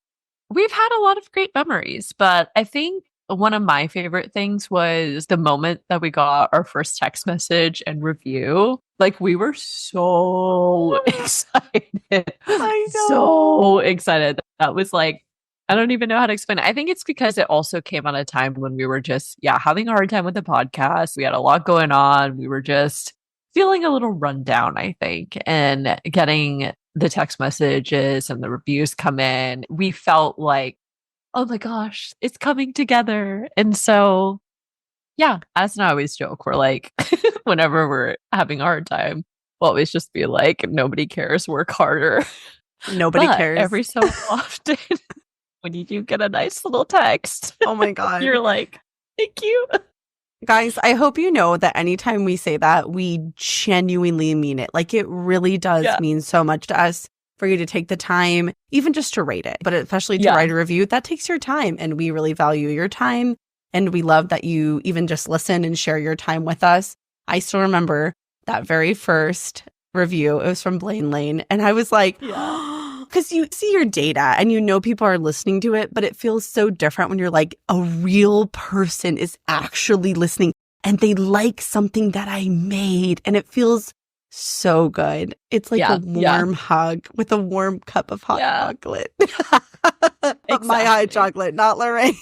we've had a lot of great memories, but I think one of my favorite things was the moment that we got our first text message and review. Like, we were so excited. I know. So excited. That was like, I don't even know how to explain it. I think it's because it also came at a time when we were just, having a hard time with the podcast. We had a lot going on. We were just feeling a little run down, I think, and getting the text messages and the reviews come in. We felt like, oh my gosh, it's coming together. And so, as and I always joke, we're like, whenever we're having a hard time, we'll always just be like, nobody cares, work harder. Nobody cares. Every so often, when you do get a nice little text, oh my God, you're like, thank you. Guys, I hope you know that anytime we say that, we genuinely mean it. Like, it really does mean so much to us for you to take the time, even just to rate it, but especially to write a review. That takes your time, and we really value your time. And we love that you even just listen and share your time with us. I still remember that very first review. It was from Blaine Lane. And I was like, because you see your data and you know people are listening to it, but it feels so different when you're like, a real person is actually listening and they like something that I made. And it feels so good. It's like a warm hug with a warm cup of hot chocolate. Exactly. My hot chocolate, not Lorraine.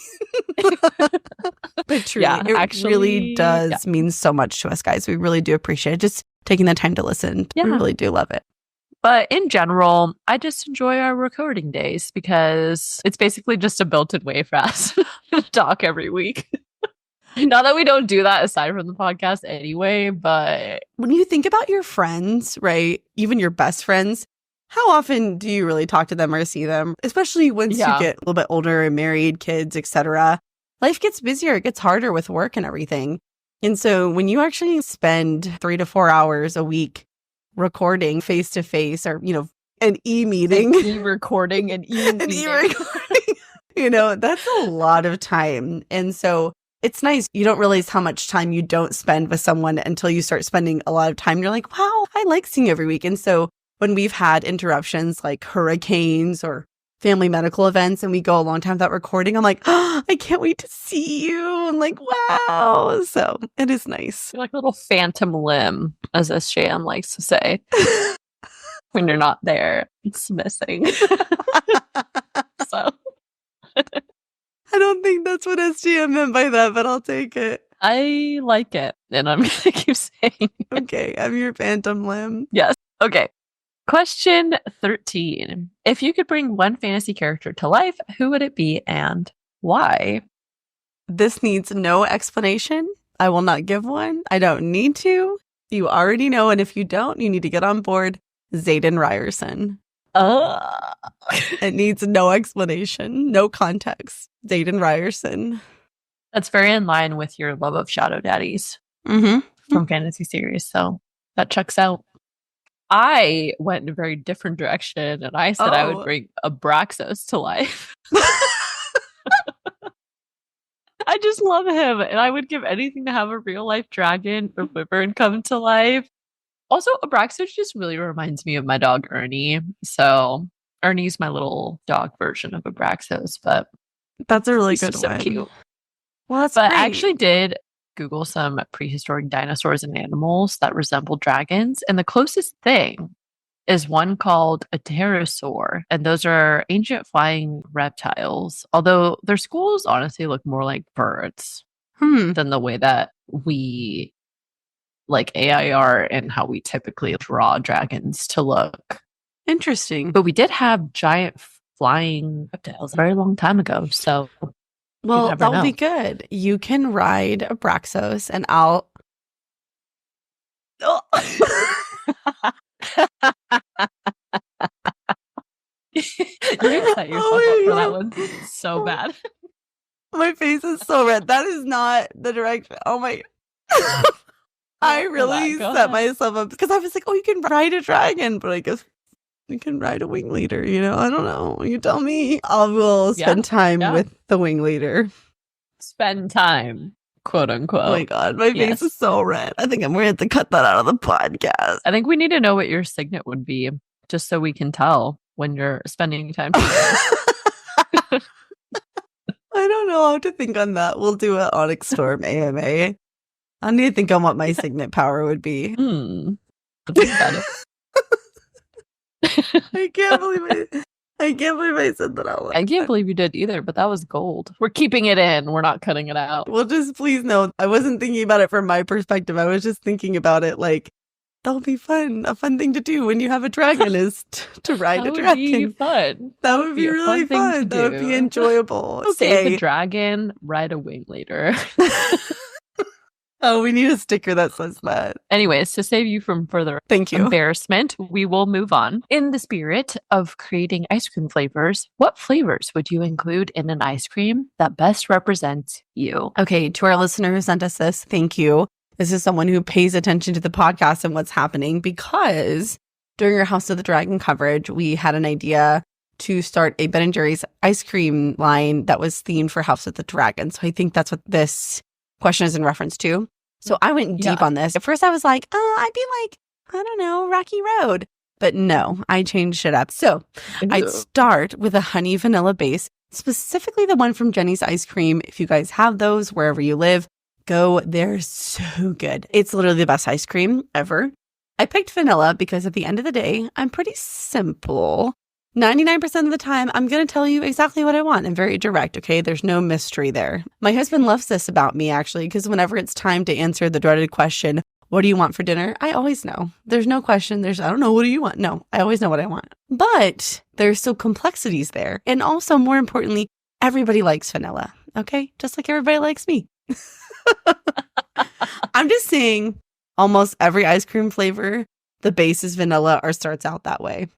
But truly, it actually really does mean so much to us, guys. We really do appreciate just taking the time to listen. We really do love it. But in general, I just enjoy our recording days because it's basically just a built-in way for us to talk every week. Not that we don't do that aside from the podcast anyway, but when you think about your friends, right, even your best friends, how often do you really talk to them or see them? Especially once you get a little bit older and married, kids, etc. Life gets busier. It gets harder with work and everything. And so when you actually spend 3 to 4 hours a week recording face to face, or, an e-meeting, e-recording and e-recording, that's a lot of time. And so it's nice. You don't realize how much time you don't spend with someone until you start spending a lot of time. You're like, wow, I like seeing you every week. And so when we've had interruptions like hurricanes or family medical events and we go a long time without recording, I'm like, oh, I can't wait to see you. I'm like, wow. So it is nice. You're like a little phantom limb, as Shan likes to say. When you're not there, it's missing. So I don't think that's what SGM meant by that, but I'll take it. I like it, and I'm going to keep saying it. Okay, I'm your phantom limb. Yes. Okay. Question 13. If you could bring one fantasy character to life, who would it be and why? This needs no explanation. I will not give one. I don't need to. You already know, and if you don't, you need to get on board. Xaden Ryerson. It needs no explanation, no context. Xaden Ryerson. That's very in line with your love of shadow daddies from fantasy series, so that checks out. I went in a very different direction, and I said I would bring Abraxos to life. I just love him, and I would give anything to have a real life dragon or wyvern come to life. Also, Abraxos just really reminds me of my dog Ernie. So Ernie's my little dog version of Abraxos, but that's a really good so one. Cute. Well, that's but great. I actually did Google some prehistoric dinosaurs and animals that resemble dragons, and the closest thing is one called a pterosaur, and those are ancient flying reptiles. Although their skulls honestly look more like birds than the way that we like AIR and how we typically draw dragons to look. Interesting. But we did have giant flying reptiles a very long time ago, so well, that would be good. You can ride Abraxos, and I'll. You set yourself up for that one so bad. My face is so red. That is not the direction. Oh my. I really set myself up because I was like, oh, you can ride a dragon, but I guess you can ride a wing leader, you know? I don't know. You tell me. I will spend time with the wing leader. Spend time, quote unquote. Oh my God, my face is so red. I think I'm going to have to cut that out of the podcast. I think we need to know what your signet would be just so we can tell when you're spending time. I don't know how to think on that. We'll do an Onyx Storm AMA. I need to think on what my signet power would be. I can't believe I said that out loud. I can't believe you did either, but that was gold. We're keeping it in. We're not cutting it out. Well, just please know, I wasn't thinking about it from my perspective. I was just thinking about it like, that'll be fun. A fun thing to do when you have a dragon is to ride a dragon. That would be fun. That would be really fun. That would be enjoyable. Save the dragon, ride a wing leader. Oh, we need a sticker that says that. Anyways, to save you from further embarrassment, we will move on. In the spirit of creating ice cream flavors, what flavors would you include in an ice cream that best represents you? Okay, to our listener who sent us this, thank you. This is someone who pays attention to the podcast and what's happening, because during our House of the Dragon coverage, we had an idea to start a Ben & Jerry's ice cream line that was themed for House of the Dragon. So I think that's what this question is in reference to. So I went deep on this. At first I was like, I'd be like, I don't know, Rocky Road. But no, I changed it up. So I'd start with a honey vanilla base, specifically the one from Jenny's Ice Cream. If you guys have those wherever you live, go. They're so good. It's literally the best ice cream ever. I picked vanilla because at the end of the day, I'm pretty simple. 99% of the time, I'm going to tell you exactly what I want. I'm very direct, okay? There's no mystery there. My husband loves this about me, actually, because whenever it's time to answer the dreaded question, what do you want for dinner? I always know. There's no question. I don't know, what do you want? No, I always know what I want. But there's still complexities there. And also, more importantly, everybody likes vanilla, okay? Just like everybody likes me. I'm just saying almost every ice cream flavor, the base is vanilla or starts out that way.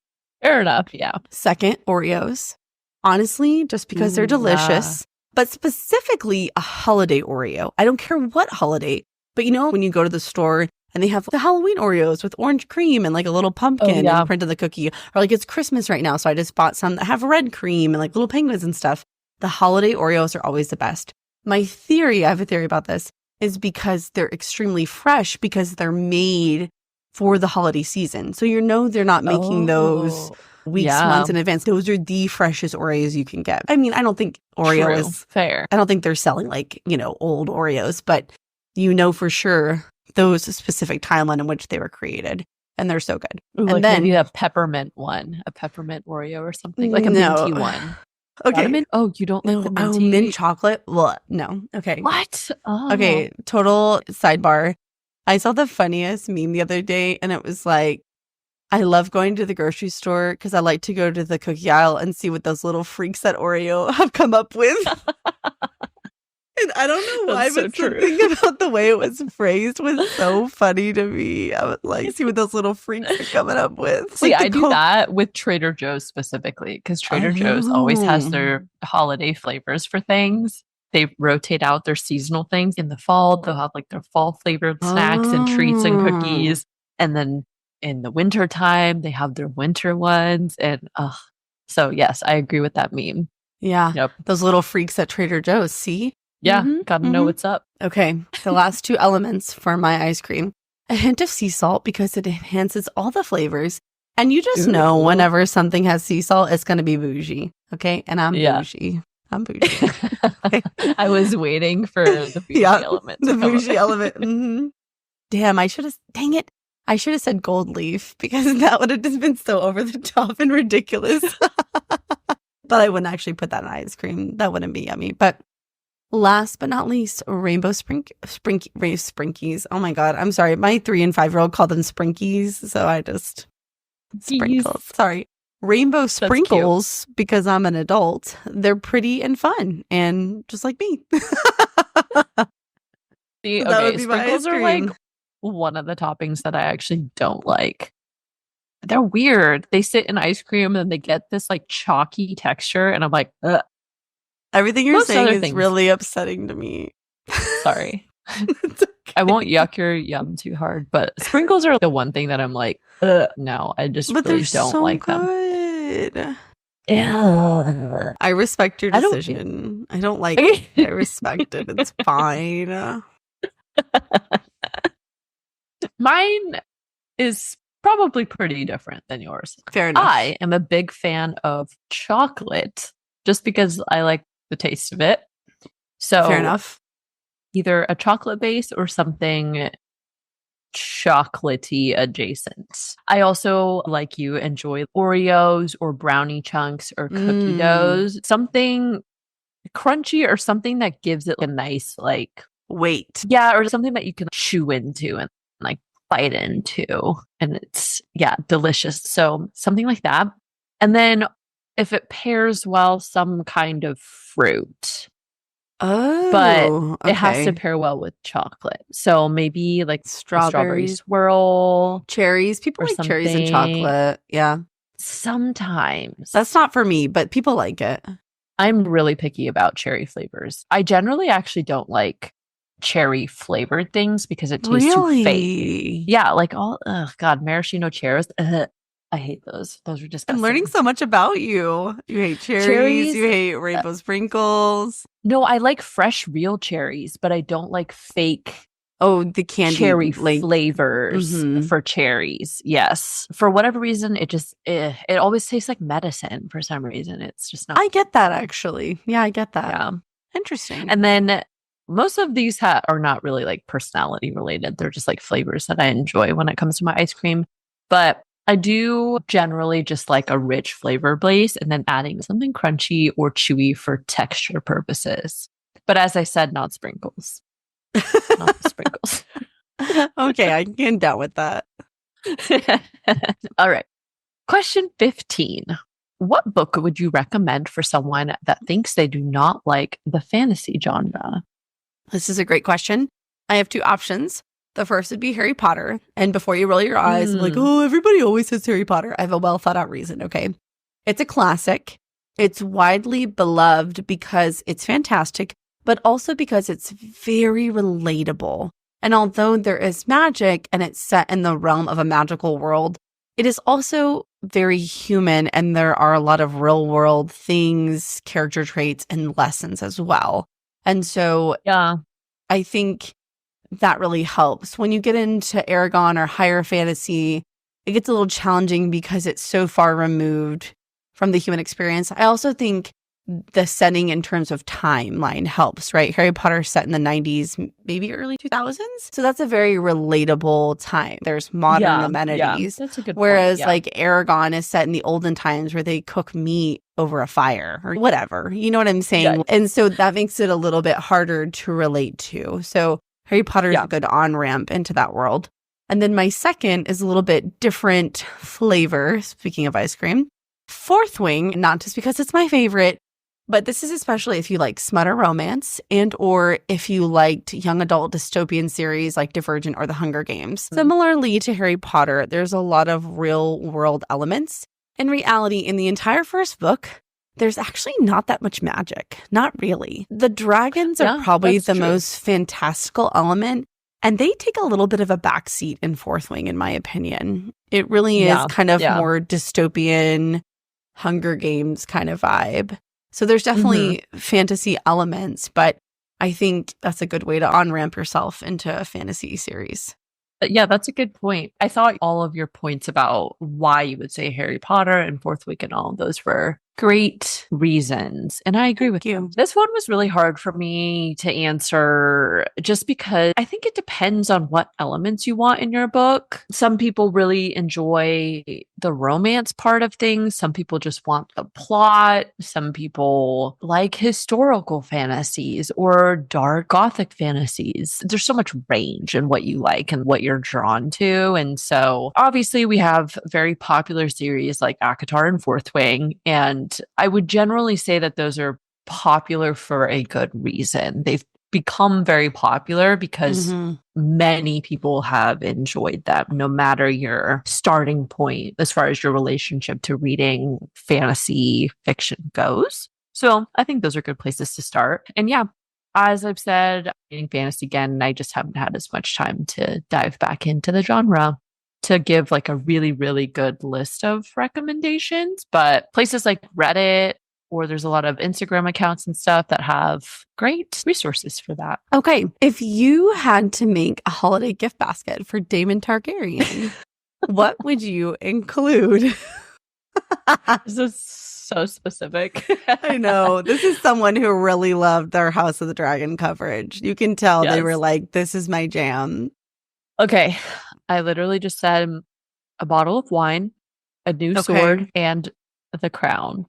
Fair enough, yeah. Second, Oreos. Honestly, just because they're delicious, but specifically a holiday Oreo. I don't care what holiday, but you know, when you go to the store and they have the Halloween Oreos with orange cream and like a little pumpkin in print of the cookie, or like it's Christmas right now, so I just bought some that have red cream and like little penguins and stuff. The holiday Oreos are always the best. I have a theory about this, is because they're extremely fresh because they're made for the holiday season. So they're not making those weeks, months in advance. Those are the freshest Oreos you can get. I mean, I don't think Oreo is fair. I don't think they're selling like, old Oreos, but for sure those specific timeline in which they were created. And they're so good. Ooh, and like then maybe a peppermint one, a peppermint Oreo or something, like a minty one. Okay. Oh, you don't like the minty? Mint chocolate? What? No. Okay. What? Oh. Okay. Total sidebar. I saw the funniest meme the other day, and it was like, I love going to the grocery store because I like to go to the cookie aisle and see what those little freaks at Oreo have come up with. And I don't know why, but something about the way it was phrased was so funny to me. I would like, see what those little freaks are coming up with. See, I do that with Trader Joe's specifically because Trader Joe's always has their holiday flavors for things. They rotate out their seasonal things. In the fall, they'll have like their fall flavored snacks and treats and cookies. And then in the winter time, they have their winter ones. And so yes, I agree with that meme. Yeah. Yep. Those little freaks at Trader Joe's. See? Yeah. Gotta know what's up. Okay. The last two elements for my ice cream. A hint of sea salt because it enhances all the flavors. And you just know whenever something has sea salt, it's going to be bougie. Okay. And I'm bougie. I'm bougie. Okay. I was waiting for the bougie element. The bougie element. Damn, dang it. I should have said gold leaf because that would have just been so over the top and ridiculous. But I wouldn't actually put that in ice cream. That wouldn't be yummy. But last but not least, rainbow sprinkies. Oh my God. I'm sorry. My 3 and 5-year-old call them sprinkies. So I just sprinkles. Sorry. Rainbow sprinkles because I'm an adult. They're pretty and fun and just like me. See, okay, sprinkles are like one of the toppings that I actually don't like. They're weird. They sit in ice cream and they get this like chalky texture and I'm like, ugh. Everything you're saying is really upsetting to me. Sorry. Okay. I won't yuck your yum too hard, but sprinkles are the one thing that I'm like, no, I just really don't like them. Yeah. I respect your decision. I don't like it. I respect it. It's fine. Mine is probably pretty different than yours. Fair enough. I am a big fan of chocolate just because I like the taste of it. So fair enough. Either a chocolate base or something chocolatey adjacent. I also, like you, enjoy Oreos or brownie chunks or cookie doughs. Something crunchy or something that gives it a nice like weight. Yeah, or something that you can chew into and like bite into. And it's delicious. So something like that. And then if it pairs well, some kind of fruit. Oh, but it has to pair well with chocolate. So maybe like strawberry swirl, cherries. People like cherries and chocolate. Yeah. Sometimes. That's not for me, but people like it. I'm really picky about cherry flavors. I generally actually don't like cherry flavored things because it tastes too fake. Yeah, like God, maraschino cherries. I hate those. Those are disgusting. I'm learning so much about you. You hate cherries. You hate rainbow sprinkles. No, I like fresh, real cherries, but I don't like fake. Oh, the candy cherry flavors for cherries. Yes, for whatever reason, it just it always tastes like medicine. For some reason, it's just not. I get that actually. Yeah, I get that. Yeah, interesting. And then most of these are not really like personality related. They're just like flavors that I enjoy when it comes to my ice cream, but I do generally just like a rich flavor base and then adding something crunchy or chewy for texture purposes. But as I said, not sprinkles. Not sprinkles. Okay, I can down with that. All right. Question 15. What book would you recommend for someone that thinks they do not like the fantasy genre? This is a great question. I have 2 options. The first would be Harry Potter. And before you roll your eyes, I'm like, oh, everybody always says Harry Potter. I have a well thought out reason, okay? It's a classic. It's widely beloved because it's fantastic, but also because it's very relatable. And although there is magic and it's set in the realm of a magical world, it is also very human and there are a lot of real world things, character traits, and lessons as well. And so I think that really helps. When you get into Aragon or higher fantasy, it gets a little challenging because it's so far removed from the human experience. I also think the setting in terms of timeline helps, right? Harry Potter set in the 90s, maybe early 2000s. So that's a very relatable time. There's modern amenities. Yeah, that's a good whereas point. like Aragon is set in the olden times where they cook meat over a fire or whatever. You know what I'm saying? Yeah. And so that makes it a little bit harder to relate to. So Harry Potter is a good on-ramp into that world. And then my second is a little bit different flavor, speaking of ice cream. Fourth Wing, not just because it's my favorite, but this is especially if you like smut or romance and or if you liked young adult dystopian series like Divergent or The Hunger Games. Mm-hmm. Similarly to Harry Potter, there's a lot of real world elements. In reality, in the entire first book, there's actually not that much magic. Not really. The dragons are probably the most fantastical element, and they take a little bit of a backseat in Fourth Wing, in my opinion. It really is kind of more dystopian, Hunger Games kind of vibe. So there's definitely fantasy elements, but I think that's a good way to on-ramp yourself into a fantasy series. Yeah, that's a good point. I thought all of your points about why you would say Harry Potter and Fourth Wing and all of those were great reasons. And I agree with you. This one was really hard for me to answer just because I think it depends on what elements you want in your book. Some people really enjoy the romance part of things. Some people just want the plot. Some people like historical fantasies or dark gothic fantasies. There's so much range in what you like and what you're drawn to. And so obviously we have very popular series like ACOTAR and Fourth Wing, and I would generally say that those are popular for a good reason. They've become very popular because many people have enjoyed them, no matter your starting point as far as your relationship to reading fantasy fiction goes. So I think those are good places to start. And yeah, as I've said, reading fantasy again, and I just haven't had as much time to dive back into the genre to give like a really, really good list of recommendations. But places like Reddit, or there's a lot of Instagram accounts and stuff that have great resources for that. Okay. If you had to make a holiday gift basket for Daemon Targaryen, what would you include? This is so specific. I know. This is someone who really loved their House of the Dragon coverage. You can tell they were like, this is my jam. Okay. I literally just said a bottle of wine, a new sword, and the crown.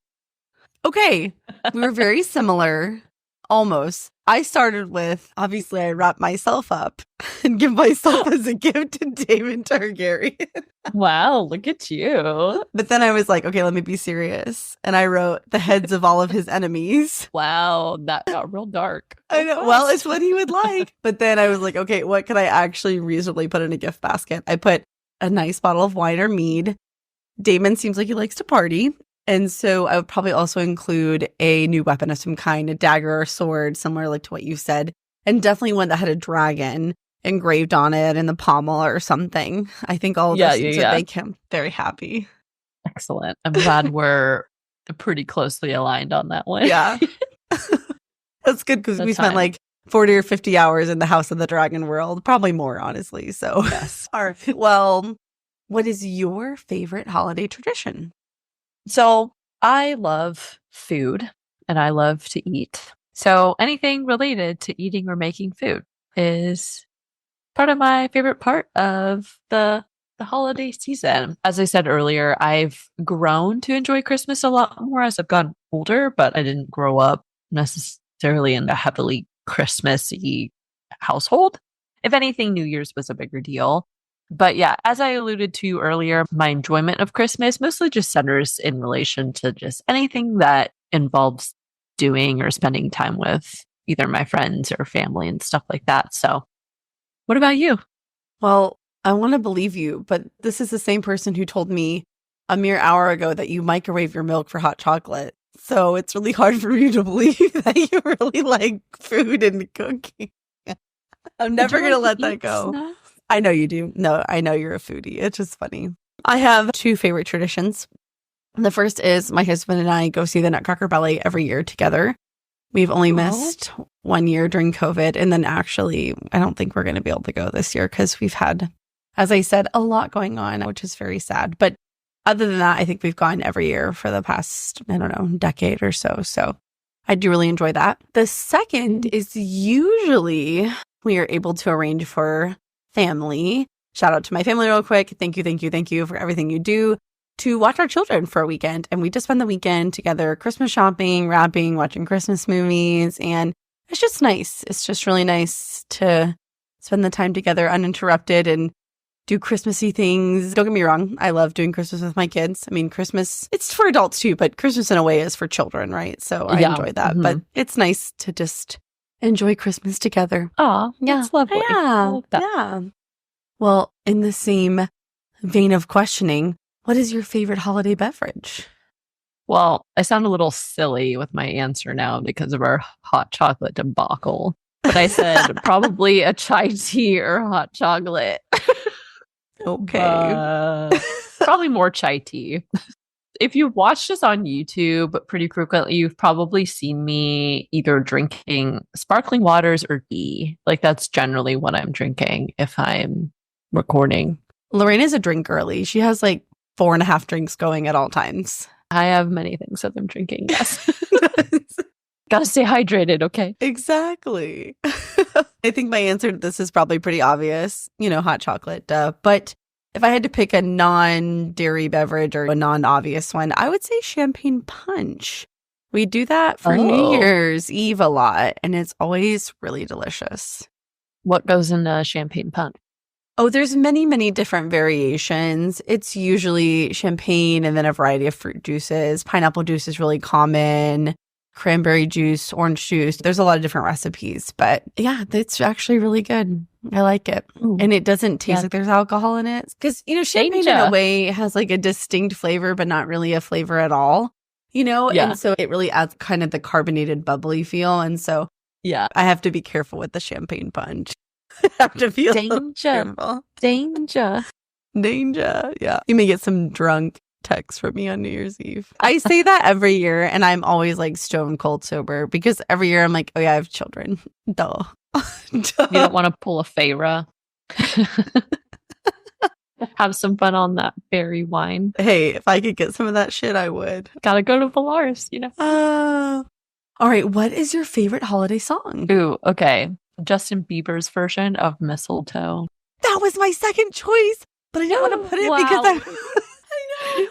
Okay. We were very similar. Almost. I started with, obviously, I wrap myself up and give myself as a gift to Daemon Targaryen. Wow, look at you. But then I was like, okay, let me be serious. And I wrote the heads of all of his enemies. Wow, that got real dark. I know. Well, it's what he would like. But then I was like, okay, what could I actually reasonably put in a gift basket? I put a nice bottle of wine or mead. Daemon seems like he likes to party. And so I would probably also include a new weapon of some kind, a dagger or sword, similar like to what you said, and definitely one that had a dragon engraved on it in the pommel or something. I think all of those things would make him very happy. Excellent. I'm glad we're pretty closely aligned on that one. Yeah. That's good because we spent like 40 or 50 hours in the House of the Dragon world. Probably more, honestly. So, yes. All right. Well, what is your favorite holiday tradition? So I love food and I love to eat. So anything related to eating or making food is part of my favorite part of the holiday season. As I said earlier, I've grown to enjoy Christmas a lot more as I've gotten older, but I didn't grow up necessarily in a heavily Christmassy household. If anything, New Year's was a bigger deal. But yeah, as I alluded to earlier, my enjoyment of Christmas mostly just centers in relation to just anything that involves doing or spending time with either my friends or family and stuff like that. So what about you? Well, I want to believe you, but this is the same person who told me a mere hour ago that you microwave your milk for hot chocolate. So it's really hard for me to believe that you really like food and cooking. I'm never going to let that go. Snacks? I know you do. No, I know you're a foodie. It's just funny. I have two favorite traditions. The first is my husband and I go see the Nutcracker Ballet every year together. We've only missed 1 year during COVID. And then actually, I don't think we're going to be able to go this year because we've had, as I said, a lot going on, which is very sad. But other than that, I think we've gone every year for the past, I don't know, decade or so. So I do really enjoy that. The second is usually we are able to arrange for family. Shout out to my family real quick. Thank you for everything you do to watch our children for a weekend. And we just spend the weekend together, Christmas shopping, wrapping, watching Christmas movies. And it's just nice. It's just really nice to spend the time together uninterrupted and do Christmassy things. Don't get me wrong. I love doing Christmas with my kids. I mean, Christmas, it's for adults too, but Christmas in a way is for children, right? So I enjoy that. Mm-hmm. But it's nice to just enjoy Christmas together. Oh, yeah. That's lovely. Yeah. Yeah. Well, in the same vein of questioning, what is your favorite holiday beverage? Well, I sound a little silly with my answer now because of our hot chocolate debacle. But I said probably a chai tea or hot chocolate. Okay. Probably more chai tea. If you've watched us on YouTube pretty frequently, you've probably seen me either drinking sparkling waters or tea. Like that's generally what I'm drinking if I'm recording. Lorraine is a drink girly. She has like 4.5 drinks going at all times. I have many things that I'm drinking, yes. Gotta stay hydrated, okay? Exactly. I think my answer to this is probably pretty obvious. Hot chocolate, duh. But if I had to pick a non-dairy beverage or a non-obvious one, I would say champagne punch. We do that for New Year's Eve a lot, and it's always really delicious. What goes in a champagne punch? Oh, there's many, many different variations. It's usually champagne and then a variety of fruit juices. Pineapple juice is really common. Cranberry juice, orange juice. There's a lot of different recipes, but yeah, it's actually really good. I like it. Ooh. And it doesn't taste like there's alcohol in it. Because, champagne in a way has like a distinct flavor, but not really a flavor at all, And so it really adds kind of the carbonated, bubbly feel. And so I have to be careful with the champagne punch. I have to feel Danger. Yeah. You may get some drunk text from me on New Year's Eve. I say that every year and I'm always like stone cold sober because every year I'm like, oh yeah, I have children. Duh. You don't want to pull a Feyre. Have some fun on that berry wine. Hey, if I could get some of that shit, I would. Gotta go to Valaris, All right, what is your favorite holiday song? Ooh, okay. Justin Bieber's version of Mistletoe. That was my second choice, but I didn't want to put it because I know.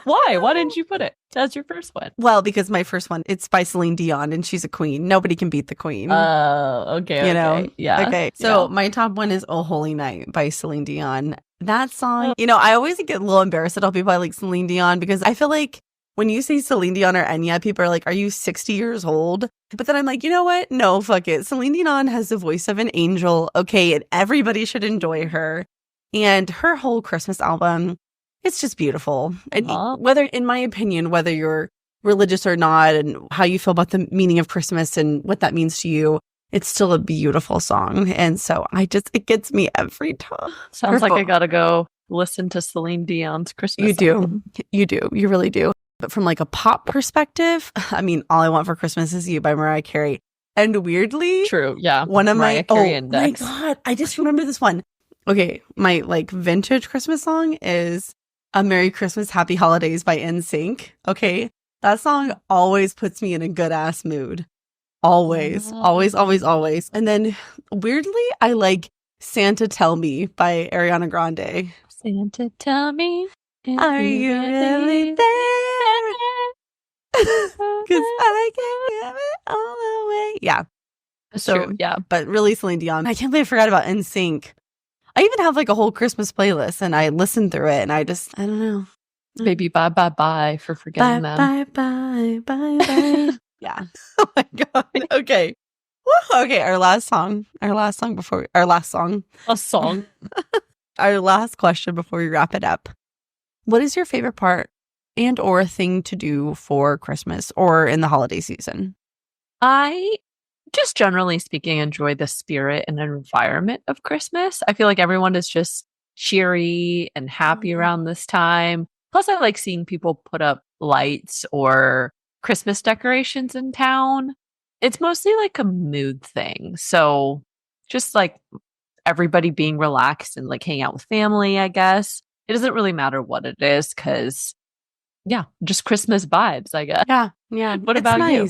Why? Why didn't you put it? That's your first one. Well, because my first one, it's by Celine Dion, and she's a queen. Nobody can beat the queen. Oh, okay. Yeah. Okay. So my top one is Oh Holy Night by Celine Dion. That song, I always get a little embarrassed to tell people I like Celine Dion because I feel like when you say Celine Dion or Enya, people are like, are you 60 years old? But then I'm like, you know what? No, fuck it. Celine Dion has the voice of an angel. Okay. And everybody should enjoy her. And her whole Christmas album, it's just beautiful. And whether, in my opinion, whether you're religious or not and how you feel about the meaning of Christmas and what that means to you, it's still a beautiful song. And so it gets me every time. Sounds like I gotta go listen to Celine Dion's Christmas album. You do. You really do. But from like a pop perspective, I mean, All I Want for Christmas Is You by Mariah Carey. And weirdly, true, yeah. One of Mariah Carey Index. My God, I just remember this one. Okay, my like vintage Christmas song is A Merry Christmas, Happy Holidays by NSYNC. Okay, that song always puts me in a good ass mood. Always. And then weirdly, I like Santa Tell Me by Ariana Grande. Santa Tell Me. Are you really there? Because I can give it all away. Yeah. That's true. Yeah. But really, Celine Dion. I can't believe I forgot about NSYNC. I even have like a whole Christmas playlist and I listened through it and I don't know. Baby, bye for forgetting them. Bye. Yeah. Oh my God. Okay. Woo. Okay. Our last song. Our last question before we wrap it up. What is your favorite part and or thing to do for Christmas or in the holiday season? I just generally speaking enjoy the spirit and environment of Christmas. I feel like everyone is just cheery and happy around this time. Plus, I like seeing people put up lights or Christmas decorations in town. It's mostly like a mood thing. So just like everybody being relaxed and like hang out with family, I guess. It doesn't really matter what it is because, just Christmas vibes, I guess. Yeah. What about you?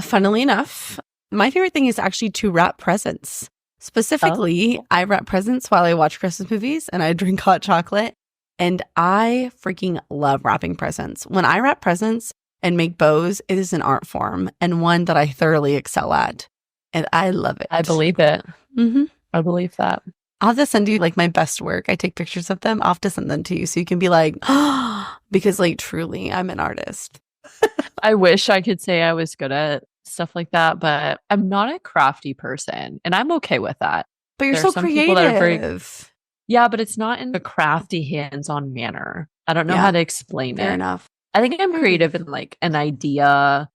Funnily enough, my favorite thing is actually to wrap presents. Specifically, I wrap presents while I watch Christmas movies and I drink hot chocolate. And I freaking love wrapping presents. When I wrap presents and make bows, it is an art form and one that I thoroughly excel at. And I love it. I believe it. Mm-hmm. I believe that. I'll have to send you like my best work. I take pictures of them. I'll have to send them to you so you can be like, because like truly, I'm an artist. I wish I could say I was good at stuff like that, but I'm not a crafty person and I'm okay with that. But you're There so are some people that are creative. Yeah, but it's not in a crafty hands-on manner. I don't know how to explain Fair it. enough. I think I'm creative in like an idea,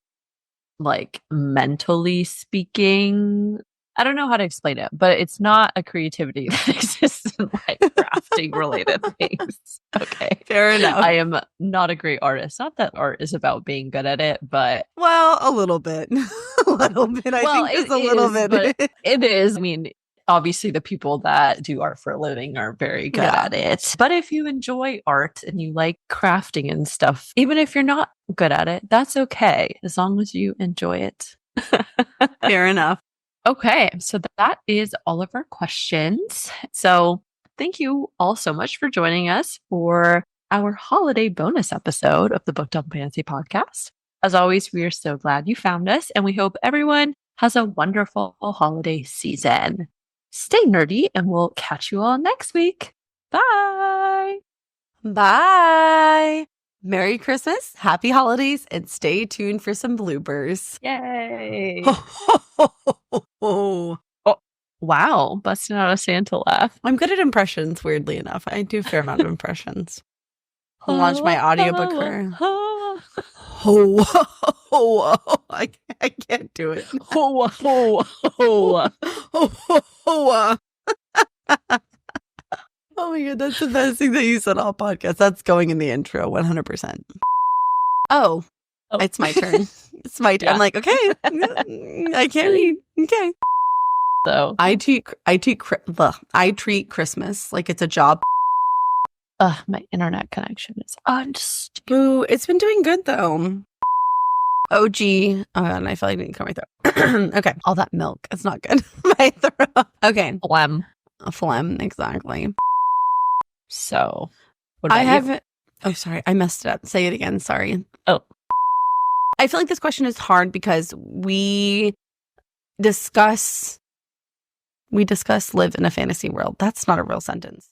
like mentally speaking. I don't know how to explain it, but it's not a creativity that exists in like crafting related things. Okay. Fair enough. I am not a great artist. Not that art is about being good at it, but well, a little bit. A little bit. I think it's a little bit. But it is. I mean, obviously the people that do art for a living are very good at it. But if you enjoy art and you like crafting and stuff, even if you're not good at it, that's okay, as long as you enjoy it. Fair enough. Okay, so that is all of our questions. So thank you all so much for joining us for our holiday bonus episode of the Booked on Fantasy podcast. As always, we are so glad you found us, and we hope everyone has a wonderful holiday season. Stay nerdy, and we'll catch you all next week. Bye! Bye! Merry Christmas, happy holidays, and stay tuned for some bloopers. Yay! Oh, wow, busting out a Santa laugh. I'm good at impressions, weirdly enough. I do a fair amount of impressions. I'll launch my audiobook for I can't do it. Oh my god, that's the best thing that you said all podcast. That's going in the intro, 100%. Oh, it's my turn. It's my turn. Yeah. I'm like, okay, I can't read. Okay. So I treat Christmas like it's a job. My internet connection is unstable. Ooh, it's been doing good though. OG. Oh, and I feel like I didn't come right through. Okay. All that milk. It's not good. My throat. Okay. Phlegm. Phlegm, exactly. So, Oh, sorry. I messed it up. Say it again. Sorry. Oh. I feel like this question is hard because we discuss live in a fantasy world. That's not a real sentence.